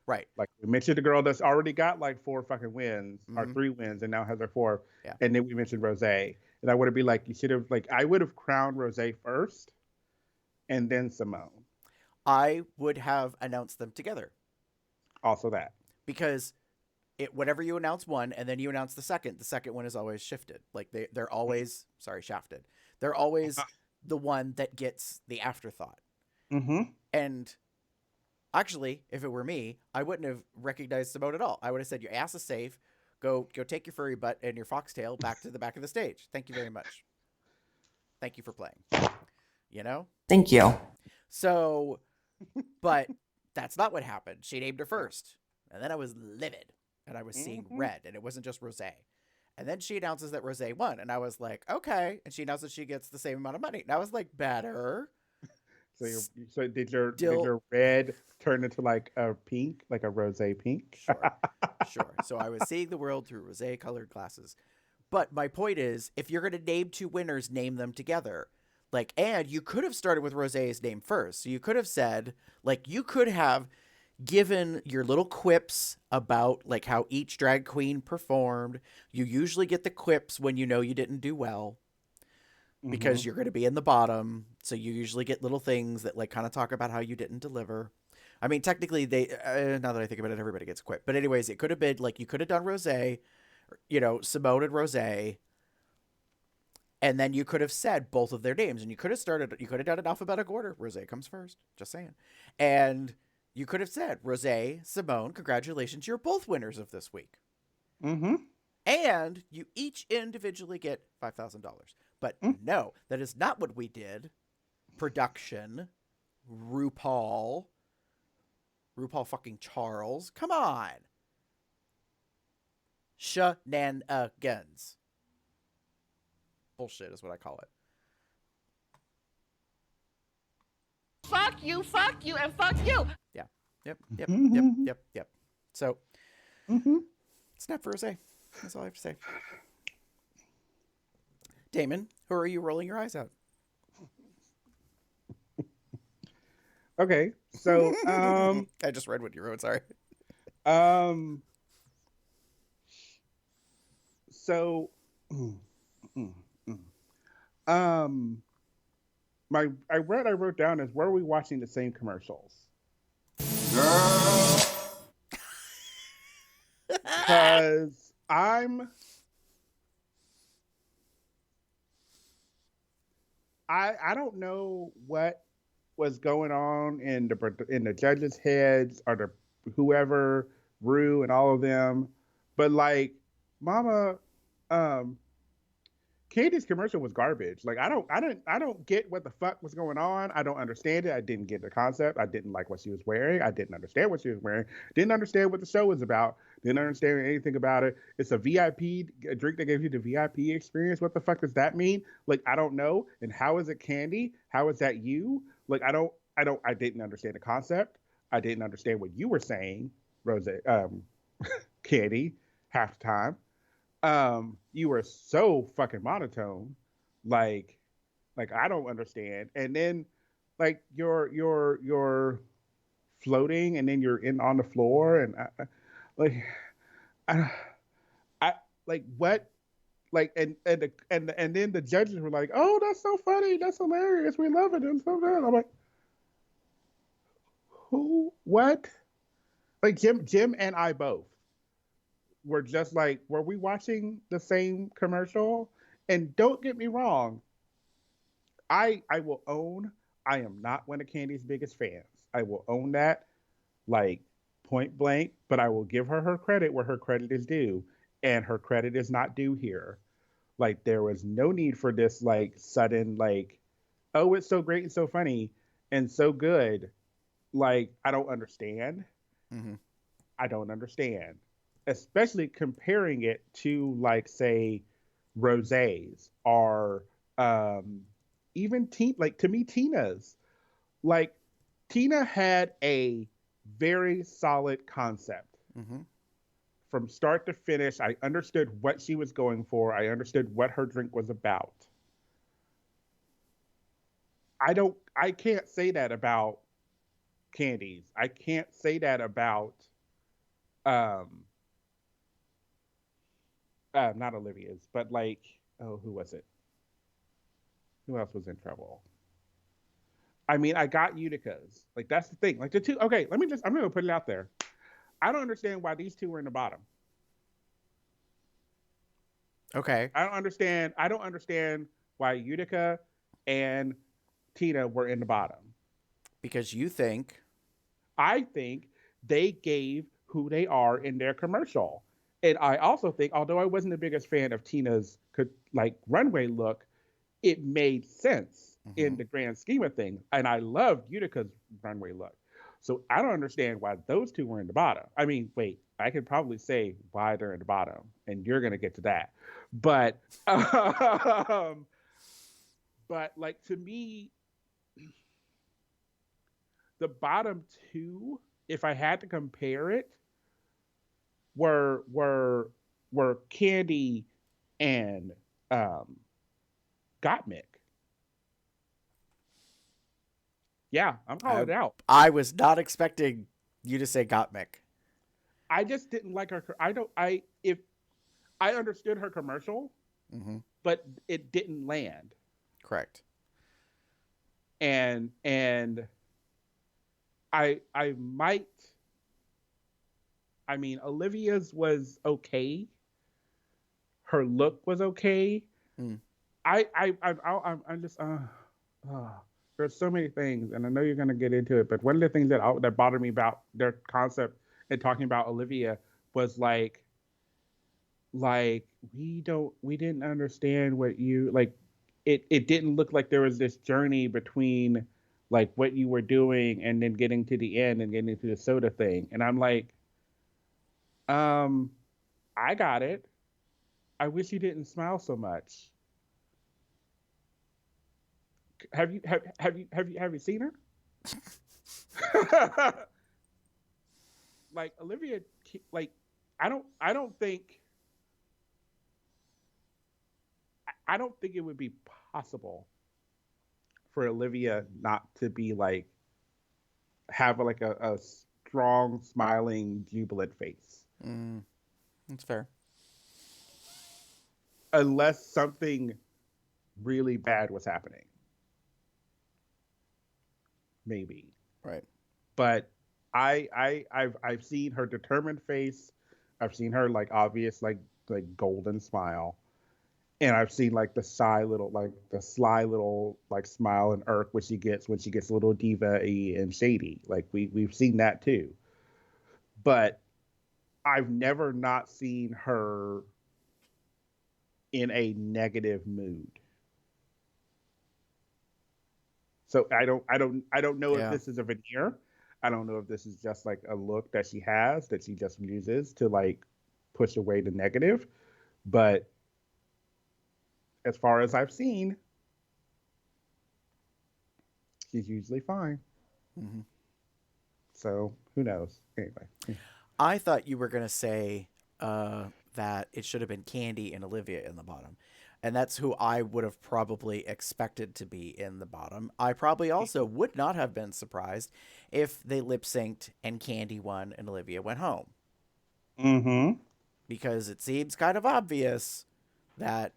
Right. Like we mentioned the girl that's already got like 4 fucking wins or 3 wins, and now has her 4. Yeah. And then we mentioned Rosé, and I would have been like, you should have I would have crowned Rosé first, and then Simone. I would have announced them together. Also that. Because whenever you announce one and then you announce the second one is always shifted. Like they're always, shafted. They're always the one that gets the afterthought. And actually, if it were me, I wouldn't have recognized Simone at all. I would have said, your ass is safe. Go take your furry butt and your foxtail back to the back of the stage. Thank you very much. Thank you for playing. Thank you. So, but that's not what happened. She named her first. And then I was livid. And I was seeing red, and it wasn't just Rosé. And then she announces that Rosé won, and I was like, okay. And she announces she gets the same amount of money. And I was like, better. So did your red turn into like a pink, like a rosé pink? Sure. So I was seeing the world through rosé colored glasses. But my point is, if you're going to name two winners, name them together. Like, and you could have started with Rosé's name first. So you could have said, like, you could have given your little quips about like how each drag queen performed. You usually get the quips when you know you didn't do well because you're going to be in the bottom. So you usually get little things that like kind of talk about how you didn't deliver. I mean, technically they, now that I think about it, everybody gets a quip. But anyways, it could have been like, you could have done Rosé, you know, Simone and Rosé. And then you could have said both of their names, and you could have done it in alphabetical order. Rosé comes first, just saying. And you could have said, Rosé, Simone, congratulations, you're both winners of this week. And you each individually get $5,000. But no, that is not what we did. Production, RuPaul fucking Charles, come on. Shenanigans. Bullshit is what I call it. Fuck you, and fuck you. Yeah. Yep. So, snap for Rosé. That's all I have to say. Damon, who are you rolling your eyes at? Okay, so I just read what you wrote. Sorry. So. I wrote down is, where are we watching the same commercials? Girl. Because I don't know what was going on in the judges' heads or the whoever, Rue and all of them, but like, Mama, Katie's commercial was garbage. Like, I don't get what the fuck was going on. I don't understand it. I didn't get the concept. I didn't like what she was wearing. I didn't understand what she was wearing. Didn't understand what the show was about. Didn't understand anything about it. It's a drink that gave you the VIP experience. What the fuck does that mean? Like, I don't know. And how is it candy? How is that you? Like, I didn't understand the concept. I didn't understand what you were saying, Candy, half the time. You were so fucking monotone, like I don't understand. And then like you're floating, and then you're on the floor, and I like what, like, and then the judges were like, oh, that's so funny, that's hilarious, we love it, and so good. I'm like, who, what? Like Jim and I both were just like, were we watching the same commercial? And don't get me wrong, I will own, I am not one of Candy's biggest fans. I will own that, like, point blank, but I will give her credit where her credit is due, and her credit is not due here. Like, there was no need for this, like, sudden, like, oh, it's so great and so funny and so good. Like, I don't understand. I don't understand. Especially comparing it to, like, say, Rosé's or even to me, Tina's. Like, Tina had a very solid concept. From start to finish, I understood what she was going for. I understood what her drink was about. I can't say that about Candy's. I can't say that about not Olivia's, but like, oh, who was it? Who else was in trouble? I mean, I got Utica's. Like, that's the thing. Like, the two, okay, I'm going to put it out there. I don't understand why these two were in the bottom. Okay. I don't understand why Utica and Tina were in the bottom. Because I think they gave who they are in their commercial. And I also think, although I wasn't the biggest fan of Tina's, like, runway look, it made sense in the grand scheme of things. And I loved Utica's runway look. So I don't understand why those two were in the bottom. I mean, wait, I could probably say why they're in the bottom, and you're going to get to that. But, but like, to me, the bottom two, if I had to compare it, were Candy and Gottmik. Yeah, I'm calling it out. I was not expecting you to say Gottmik. I just didn't like her. If I understood her commercial, but it didn't land. Correct. And I might. I mean, Olivia's was okay. Her look was okay. I'm just there's so many things, and I know you're gonna get into it, but one of the things that bothered me about their concept and talking about Olivia was like we didn't understand what you like. It didn't look like there was this journey between like what you were doing and then getting to the end and getting to the soda thing, and I'm like, I got it. I wish you didn't smile so much. Have you seen her? Like Olivia, like I don't think it would be possible for Olivia not to be like have like a strong, smiling, jubilant face. That's fair. Unless something really bad was happening. Maybe. Right. But I've seen her determined face. I've seen her like obvious like golden smile. And I've seen like the sly little like smile and irk when she gets a little diva-y and shady. Like we've seen that too. But I've never not seen her in a negative mood. So I don't know if this is a veneer. I don't know if this is just like a look that she has that she just uses to like push away the negative. But as far as I've seen, she's usually fine. So who knows? Anyway. I thought you were going to say that it should have been Candy and Olivia in the bottom. And that's who I would have probably expected to be in the bottom. I probably also would not have been surprised if they lip synced and Candy won and Olivia went home. Because it seems kind of obvious that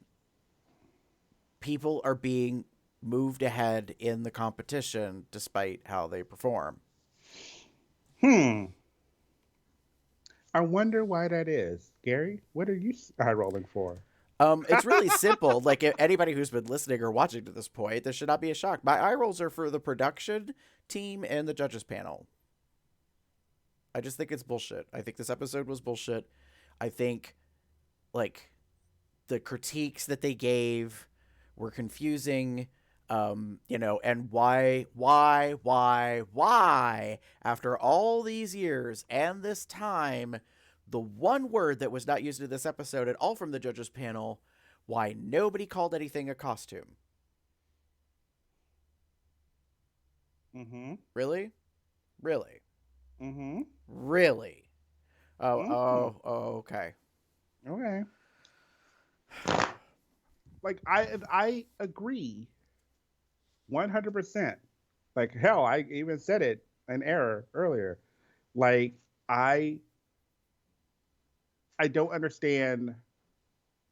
people are being moved ahead in the competition despite how they perform. I wonder why that is. Gary, what are you eye rolling for? It's really simple. Like anybody who's been listening or watching to this point, this should not be a shock. My eye rolls are for the production team and the judges panel. I just think it's bullshit. I think this episode was bullshit. I think like the critiques that they gave were confusing. And why after all these years and this time, the one word that was not used in this episode at all from the judges panel, why nobody called anything a costume. Really? Really? Really? Okay. Okay. Like I agree 100%. Like hell, I even said it an error earlier. Like I don't understand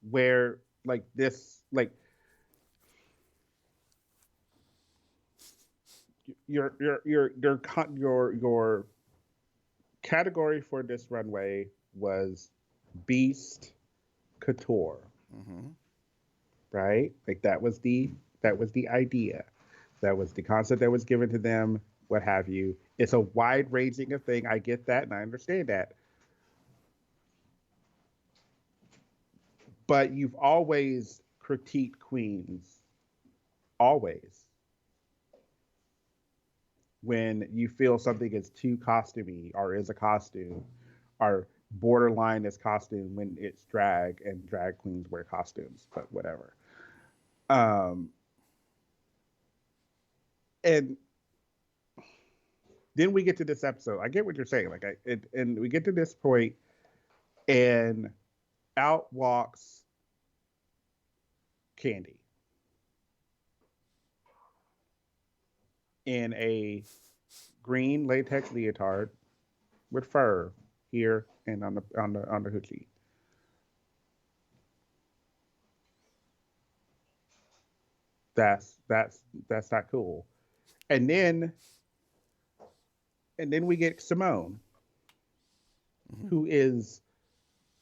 where like this like your category for this runway was Beast Couture. Right? Like that was the idea. That was the concept that was given to them, what have you. It's a wide ranging of thing. I get that and I understand that. But you've always critiqued queens. Always. When you feel something is too costumey or is a costume or borderline is costume when it's drag and drag queens wear costumes, but whatever. And then we get to this episode. I get what you're saying. Like, and we get to this point, and out walks Candy in a green latex leotard with fur here and on the hoochie. That's not cool. And then we get Simone, who is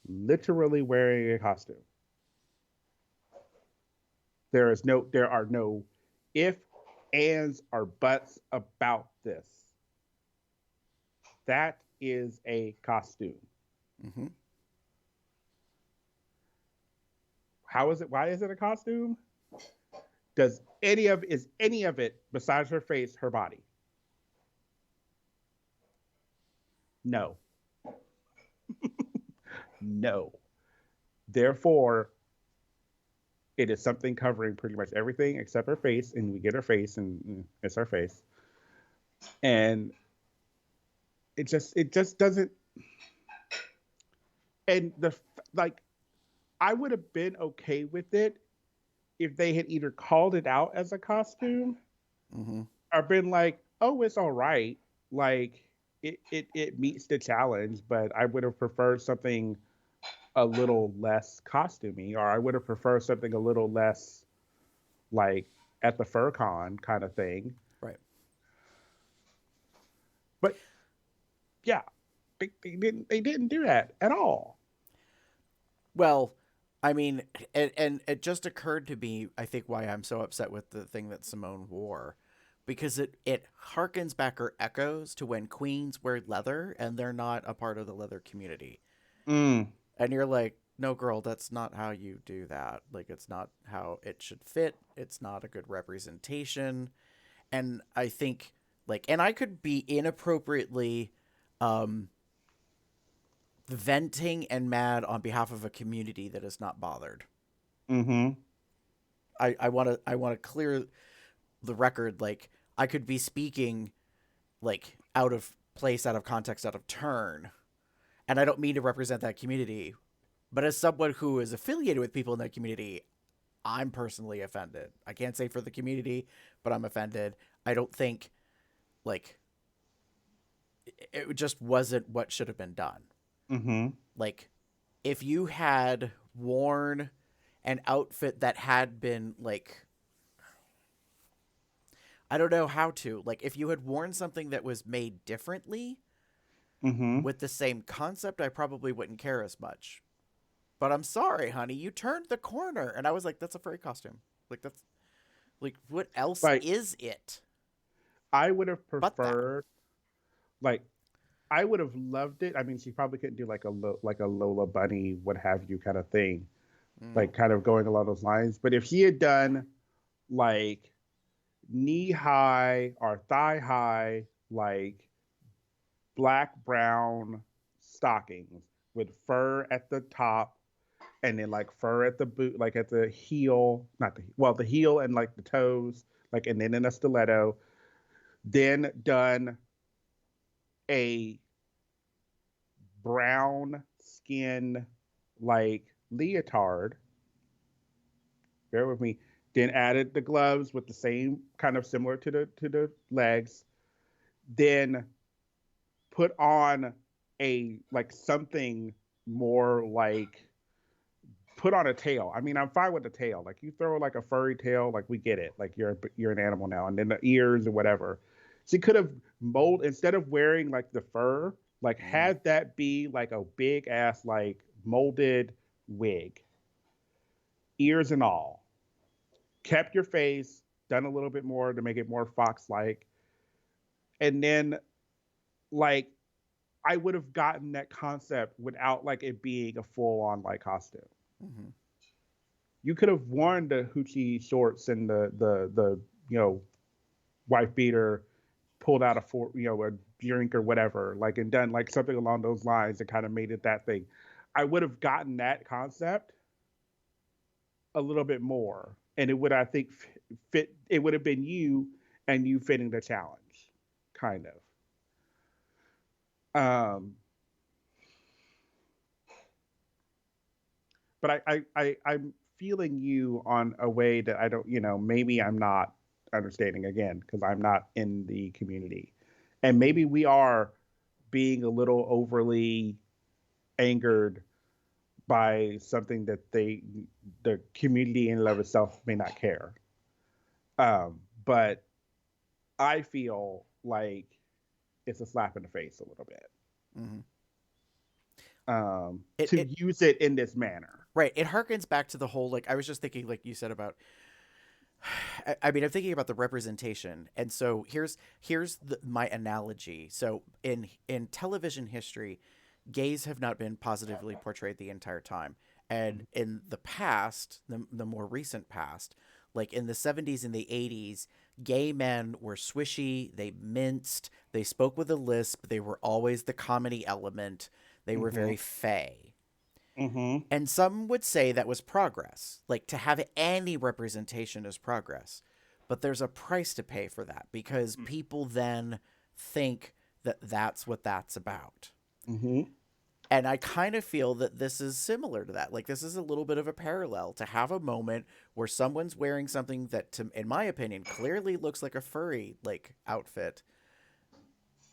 literally wearing a costume. There are no if, ands, or buts about this. That is a costume. Mm-hmm. Why is it a costume? Is any of it besides her face her body? No. No. Therefore, it is something covering pretty much everything except her face, and we get her face, and it's her face. And it just doesn't. And I would have been okay with it if they had either called it out as a costume, or been like, "Oh, it's all right." Like it meets the challenge, but I would have preferred something a little less costumey, or I would have preferred something a little less like at the FurCon kind of thing. Right. But yeah, they didn't do that at all. Well, I mean, and it just occurred to me, I think, why I'm so upset with the thing that Simone wore, because it harkens back or echoes to when queens wear leather and they're not a part of the leather community. And you're like, no, girl, that's not how you do that. Like, it's not how it should fit. It's not a good representation. And I think, like, and I could be inappropriately venting and mad on behalf of a community that is not bothered. I want to clear the record. Like, I could be speaking like out of place, out of context, out of turn, and I don't mean to represent that community, but as someone who is affiliated with people in that community, I'm personally offended. I can't say for the community, but I'm offended. I don't think, like, it just wasn't what should have been done. Like, if you had worn an outfit that had been, like, I don't know how to, like, if you had worn something that was made differently with the same concept, I probably wouldn't care as much. But I'm sorry, honey, you turned the corner. And I was like, that's a furry costume. Like, that's, like, what else is it? I would have preferred, like, I would have loved it. I mean, she probably couldn't do like a Lola Bunny, what have you, kind of thing, like kind of going along those lines. But if she had done like knee high or thigh high, like black brown stockings with fur at the top, and then like fur at the boot, like at the heel, the heel and like the toes, like, and then in a stiletto, then done a brown skin like leotard, bear with me, then added the gloves with the same kind of similar to the legs, then put on a like something more like, put on a tail. I mean, I'm fine with the tail. Like, you throw like a furry tail, like, we get it. Like, you're an animal now, and then the ears or whatever. She could have instead of wearing like the fur, like had that be like a big ass like molded wig, ears and all. Kept your face, done a little bit more to make it more fox-like, and then like I would have gotten that concept without like it being a full-on like costume. You could have worn the hoochie shorts and the wife beater, pulled out a drink or whatever, like, and done like something along those lines and kind of made it that thing. I would have gotten that concept a little bit more, and it would, I think, fit. It would have been you and you fitting the challenge, kind of. Um, but I'm feeling you on a way that I don't, maybe I'm not understanding again because I'm not in the community. And maybe we are being a little overly angered by something that the community in and of itself may not care. But I feel like it's a slap in the face a little bit. To use it in this manner. Right. It harkens back to the whole, like, I was just thinking, like you said about, I mean, I'm thinking about the representation. And so here's my analogy. So in television history, gays have not been positively portrayed the entire time. And in the past, the more recent past, like in the 70s and the 80s, gay men were swishy, they minced, they spoke with a lisp, they were always the comedy element, they were very fey. And some would say that was progress. Like, to have any representation is progress. But there's a price to pay for that because people then think that that's what that's about. And I kind of feel that this is similar to that. Like, this is a little bit of a parallel to have a moment where someone's wearing something that, in my opinion, clearly looks like a furry, like, outfit,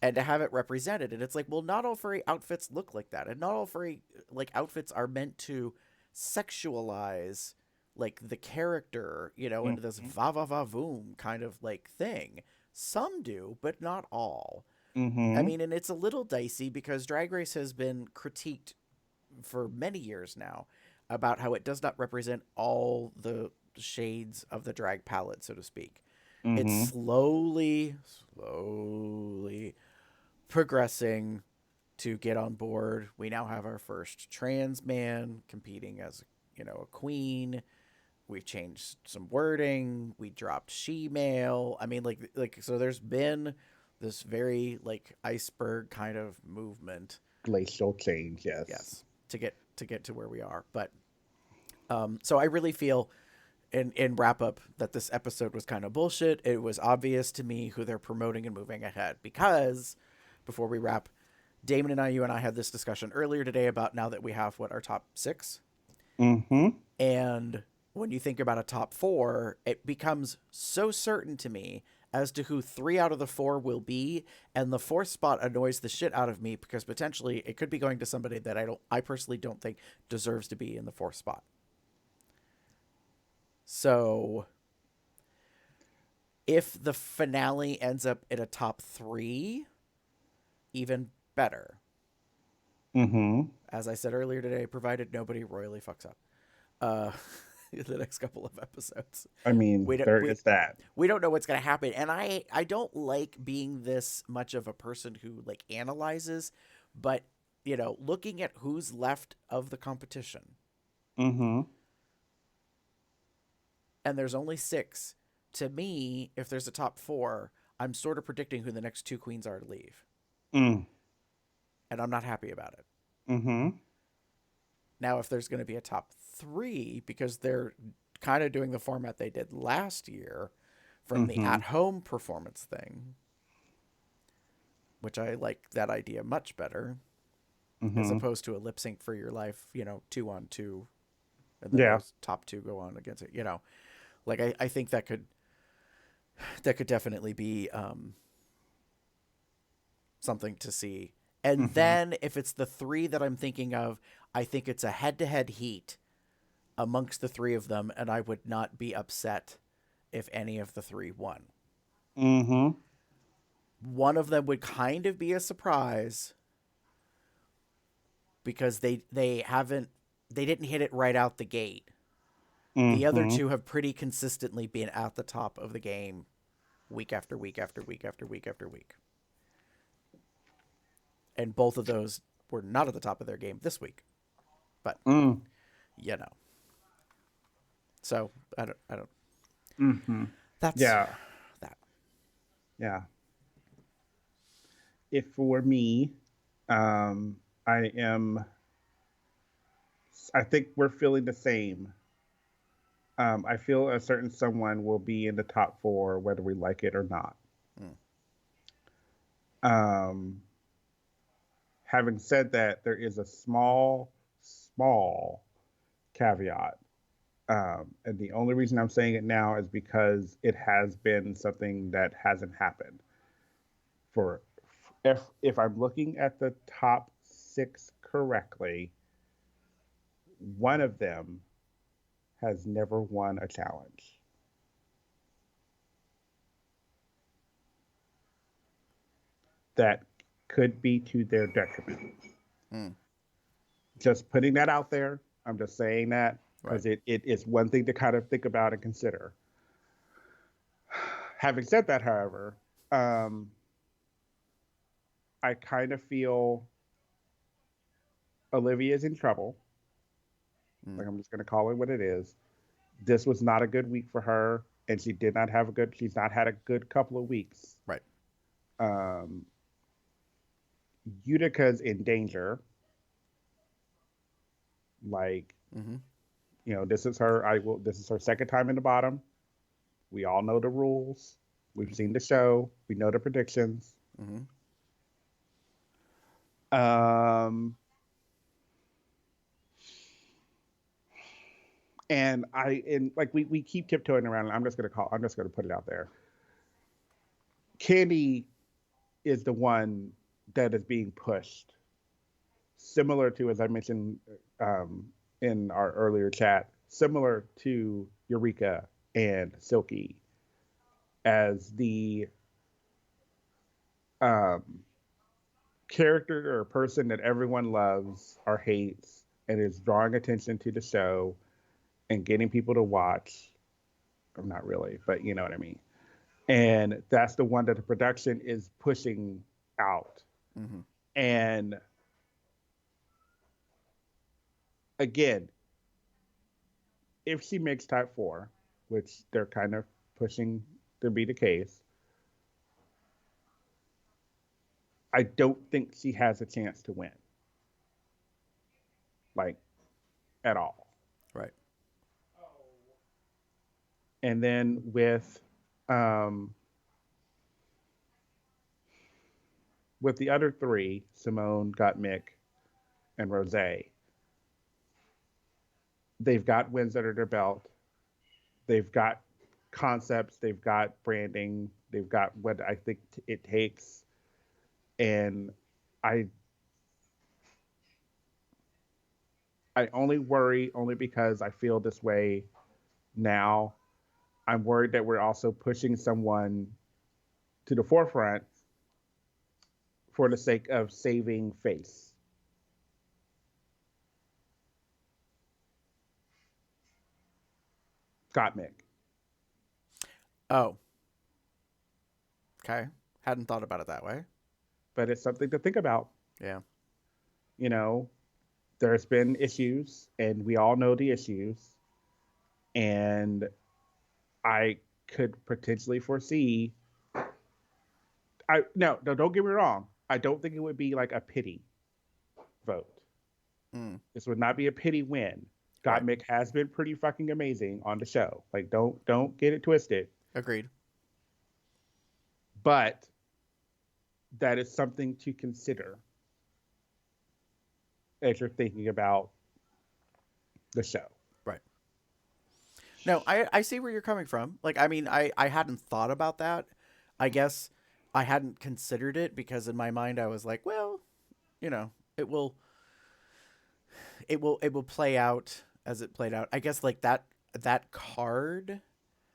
and to have it represented. And it's like, well, not all furry outfits look like that. And not all furry, like, outfits are meant to sexualize, like, the character, into this va-va-va-voom kind of, like, thing. Some do, but not all. I mean, and it's a little dicey because Drag Race has been critiqued for many years now about how it does not represent all the shades of the drag palette, so to speak. It's slowly progressing to get on board. We now have our first trans man competing as, a queen. We've changed some wording. We dropped she-male. I mean, like, so there's been this very, like, iceberg kind of movement, glacial change, yes, to get to where we are. But so I really feel in wrap up that this episode was kind of bullshit. It was obvious to me who they're promoting and moving ahead, because before we wrap, Damon and you and I had this discussion earlier today about now that we have our top 6, and when you think about a top 4, it becomes so certain to me as to who 3 out of the 4 will be, and the 4th spot annoys the shit out of me because potentially it could be going to somebody that I personally don't think deserves to be in the 4th spot. So if the finale ends up in a top 3, even better. As I said earlier today, provided nobody royally fucks up the next couple of episodes. I mean, there is that. We don't know what's going to happen. And I don't like being this much of a person who, like, analyzes, but, looking at who's left of the competition. And there's only 6. To me, if there's a top 4, I'm sort of predicting who the next 2 queens are to leave. And I'm not happy about it. Now, if there's going to be a top 3, because they're kind of doing the format they did last year from the at-home performance thing, which I like that idea much better, as opposed to a lip sync for your life, 2-on-2, and then those top 2 go on against it. Like, I think that could definitely be something to see. And then if it's the 3 that I'm thinking of, I think it's a head-to-head heat amongst the 3 of them, and I would not be upset if any of the 3 won. One of them would kind of be a surprise because they didn't hit it right out the gate. The other 2 have pretty consistently been at the top of the game week after week after week after week after week. And both of those were not at the top of their game this week. But, So, I don't. That's that. Yeah. If for me, I think we're feeling the same. I feel a certain someone will be in the top 4, whether we like it or not. Having said that, there is a small caveat. And the only reason I'm saying it now is because it has been something that hasn't happened. If I'm looking at the top 6 correctly, one of them has never won a challenge. That could be to their detriment. Just putting that out there. I'm just saying that because it is one thing to kind of think about and consider. Having said that, however, I kind of feel Olivia's in trouble. Like, I'm just going to call it what it is. This was not a good week for her, and she's not had a good couple of weeks. Right. Utica's in danger. Like, this is her second time in the bottom. We all know the rules. We've seen the show. We know the predictions. And we keep tiptoeing around. I'm just gonna put it out there. Candy is the one that is being pushed, similar to, as I mentioned in our earlier chat, similar to Eureka and Silky, as the character or person that everyone loves or hates and is drawing attention to the show and getting people to watch. Or not really, but you know what I mean. And that's the one that the production is pushing out. And again, if she makes type 4, which they're kind of pushing to be the case, I don't think she has a chance to win. Like, at all. Right. And then with the other 3, Simone, Gottmik, and Rosé, they've got wins under their belt. They've got concepts. They've got branding. They've got what I think it takes. And I only worry because I feel this way now. I'm worried that we're also pushing someone to the forefront for the sake of saving face. Gottmik. Oh. Okay. Hadn't thought about it that way. But it's something to think about. Yeah. There's been issues, and we all know the issues. And I could potentially foresee. No, don't get me wrong. I don't think it would be like a pity vote. This would not be a pity win. Gottmik has been pretty fucking amazing on the show. Like, don't get it twisted. Agreed. But that is something to consider as you're thinking about the show. Right. No, I see where you're coming from. Like, I mean, I hadn't thought about that. I guess I hadn't considered it because in my mind I was like, well, it will play out as it played out. I guess like that card,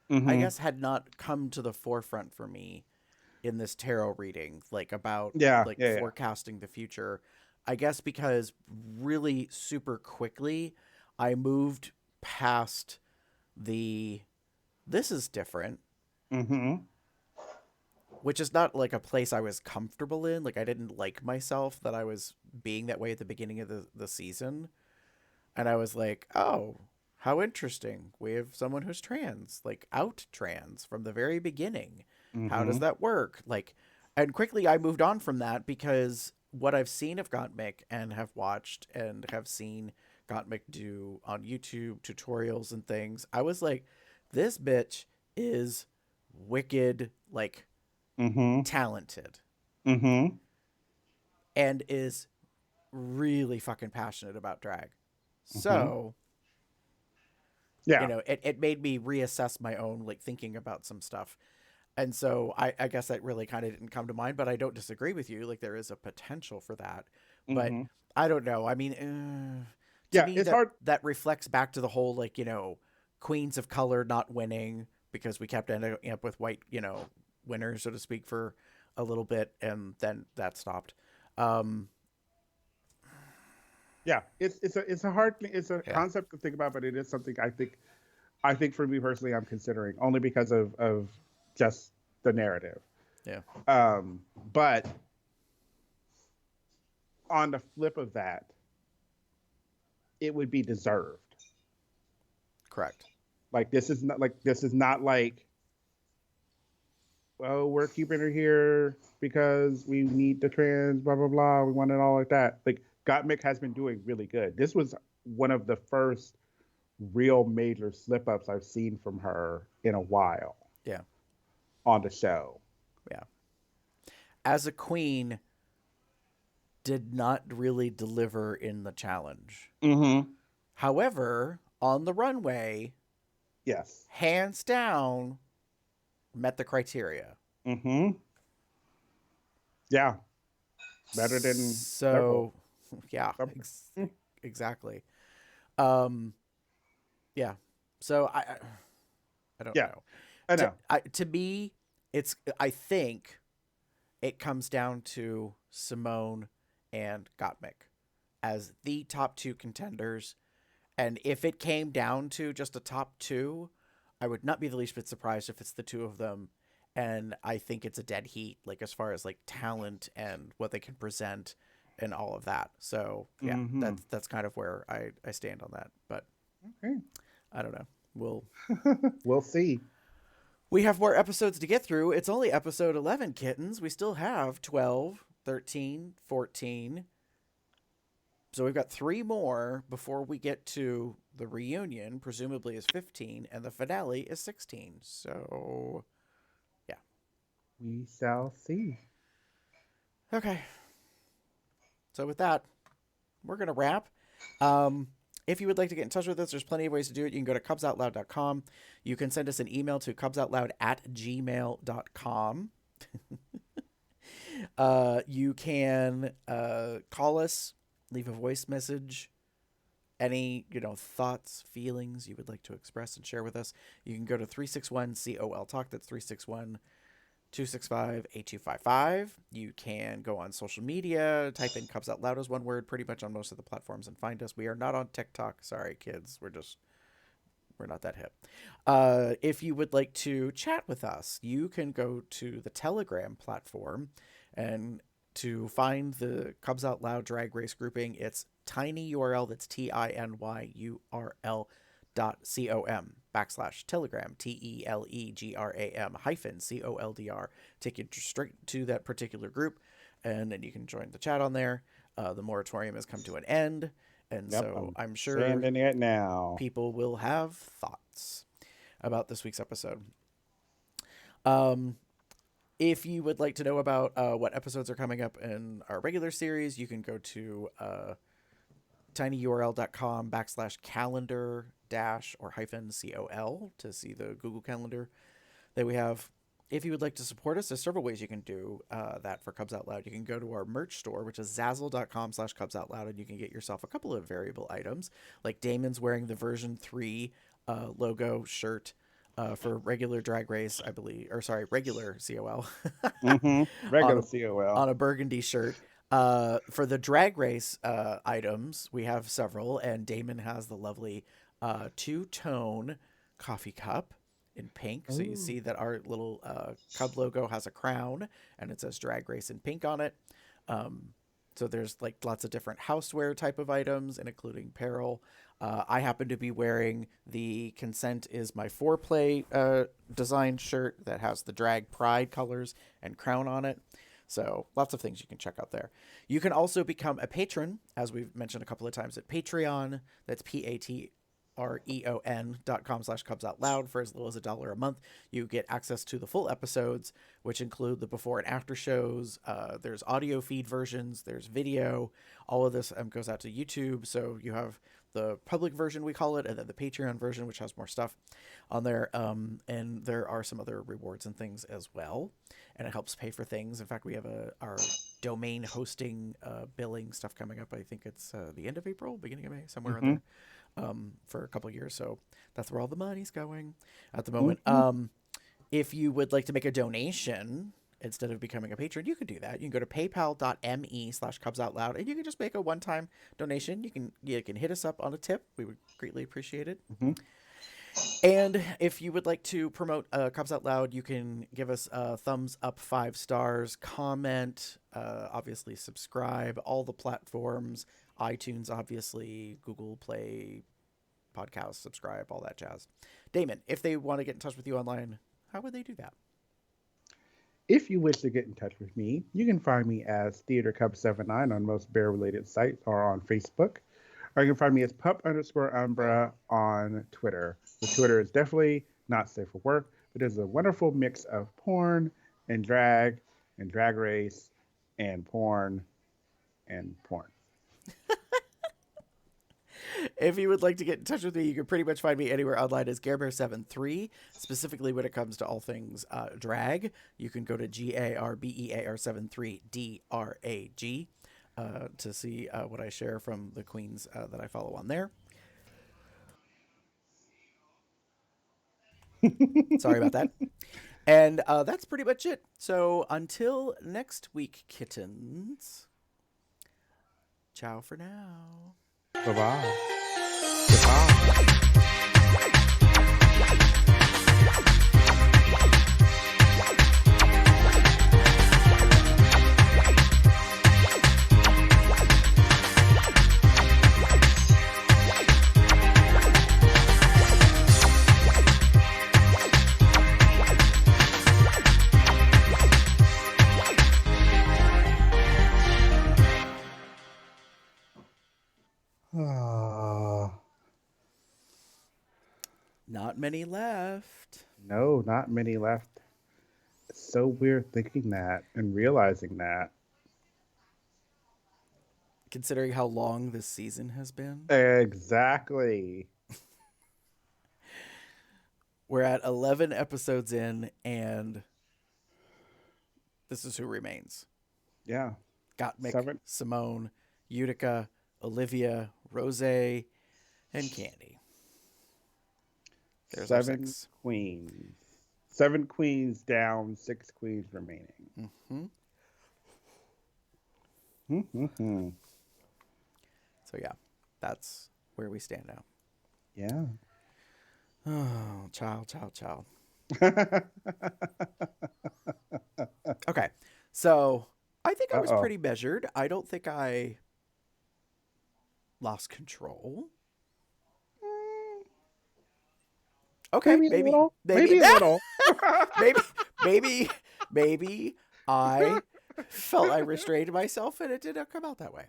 I guess, had not come to the forefront for me in this tarot reading, like about forecasting the future. I guess because really super quickly I moved past this is different, which is not like a place I was comfortable in. Like, I didn't like myself that I was being that way at the beginning of the season. And I was like, oh, how interesting. We have someone who's trans, like out trans from the very beginning. How does that work? Like, and quickly I moved on from that because what I've seen of Gottmik and have watched and have seen Gottmik do on YouTube tutorials and things, I was like, this bitch is wicked, like, talented, and is really fucking passionate about drag. So, yeah, you know, it made me reassess my own, like, thinking about some stuff. And so I guess that really kind of didn't come to mind, but I don't disagree with you. Like, there is a potential for that. But I don't know. I mean, to me, it's hard. That reflects back to the whole, like, you know, Queens of Color not winning because we kept ending up with white, you know, winners, so to speak, for a little bit, and then that stopped. Yeah, it's a hard thing. It's a concept to think about, but it is something I think for me personally, I'm considering only because of just the narrative. Yeah. But on the flip of that, it would be deserved. Correct. Like this is not like, well, we're keeping her here because we need the trans, blah blah blah. We want it all like that. Like Gottmik has been doing really good. This was one of the first real major slip ups I've seen from her in a while. Yeah. On the show. Yeah. As a queen, did not really deliver in the challenge. However, on the runway, yes, hands down, met the criteria. Yeah. Better than so. Yeah. Exactly. Yeah. So I don't know. I know. To me, I think it comes down to Simone and Gottmik as the top two contenders. And if it came down to just a top two, I would not be the least bit surprised if it's the two of them. And I think it's a dead heat, like as far as like talent and what they can present and all of that. So yeah, that's kind of where I stand on that. But I don't know. We'll see. We have more episodes to get through. It's only episode 11, kittens. We still have 12, 13, 14. So we've got 3 more before we get to the reunion, presumably is 15, and the finale is 16. So, yeah. We shall see. Okay. So with that, we're going to wrap. If you would like to get in touch with us, there's plenty of ways to do it. You can go to cubsoutloud.com. You can send us an email to cubsoutloud@gmail.com. You can call us, leave a voice message, any, thoughts, feelings you would like to express and share with us. You can go to 361 COL Talk. That's 361-265-8255. You can go on social media, type in Cubs Out Loud as one word, pretty much on most of the platforms, and find us. We are not on TikTok. Sorry, kids. We're not that hip. If you would like to chat with us, you can go to the Telegram platform, and to find the Cubs Out Loud Drag Race grouping, it's tiny URL, that's tinyurl.com/telegram, telegram-COLDR, take you straight to that particular group, and then you can join the chat on there. The moratorium has come to an end, and so I'm sure ending it now. People will have thoughts about this week's episode. If you would like to know about what episodes are coming up in our regular series, you can go to tinyurl.com/calendar-or-COL to see the Google Calendar that we have. If you would like to support us, there's several ways you can do that for Cubs Out Loud. You can go to our merch store, which is zazzle.com/cubsoutloud, and you can get yourself a couple of variable items. Like Damon's wearing the version 3 logo shirt for regular Drag Race, I believe, or sorry, regular COL. Regular COL. On a burgundy shirt. For the Drag Race items, we have several, and Damon has the lovely two-tone coffee cup in pink. So you see that our little Cub logo has a crown, and it says Drag Race in pink on it. So there's like lots of different houseware type of items, and including apparel. I happen to be wearing the Consent is My Foreplay design shirt that has the drag pride colors and crown on it. So lots of things you can check out there. You can also become a patron, as we've mentioned a couple of times, at Patreon. That's Patreon patreon.com/cubsoutloud. For as little as $1 a month, you get access to the full episodes, which include the before and after shows. There's audio feed versions, there's video. All of this goes out to YouTube, so you have the public version, we call it, and then the Patreon version, which has more stuff on there. And there are some other rewards and things as well, and it helps pay for things. In fact, we have our domain hosting billing stuff coming up. I think it's the end of April, beginning of May, somewhere in there, for a couple of years. So that's where all the money's going at the moment. If you would like to make a donation instead of becoming a patron, you can do that. You can go to paypal.me/cubsoutloud, and you can just make a one-time donation. You can hit us up on a tip. We would greatly appreciate it. And if you would like to promote Cubs Out Loud, you can give us a thumbs up, 5 stars, comment, obviously subscribe, all the platforms, iTunes, obviously, Google Play, podcast, subscribe, all that jazz. Damon, if they want to get in touch with you online, how would they do that? If you wish to get in touch with me, you can find me as TheaterCub79 on most bear-related sites or on Facebook. Or you can find me as pup_umbra on Twitter. The Twitter is definitely not safe for work, but it's a wonderful mix of porn and drag race and porn and porn. If you would like to get in touch with me, you can pretty much find me anywhere online as GareBear73. Specifically when it comes to all things drag, you can go to GARBEAR73DRAG to see what I share from the queens that I follow on there. Sorry about that. And that's pretty much it. So until next week, kittens, ciao for now. Bye-bye. Not many left. No, not many left. It's so weird thinking that and realizing that. Considering how long this season has been. Exactly. We're at 11 episodes in, and this is who remains. Yeah. Gottmik, 7. Simone, Utica, Olivia, Rose, and Candy. There's 7 queens. 7 queens down, 6 queens remaining. So yeah, that's where we stand now. Yeah. Oh, child. Okay, so I think I was pretty measured. I don't think I lost control. Okay, maybe a little. Maybe I felt I restrained myself, and it didn't come out that way.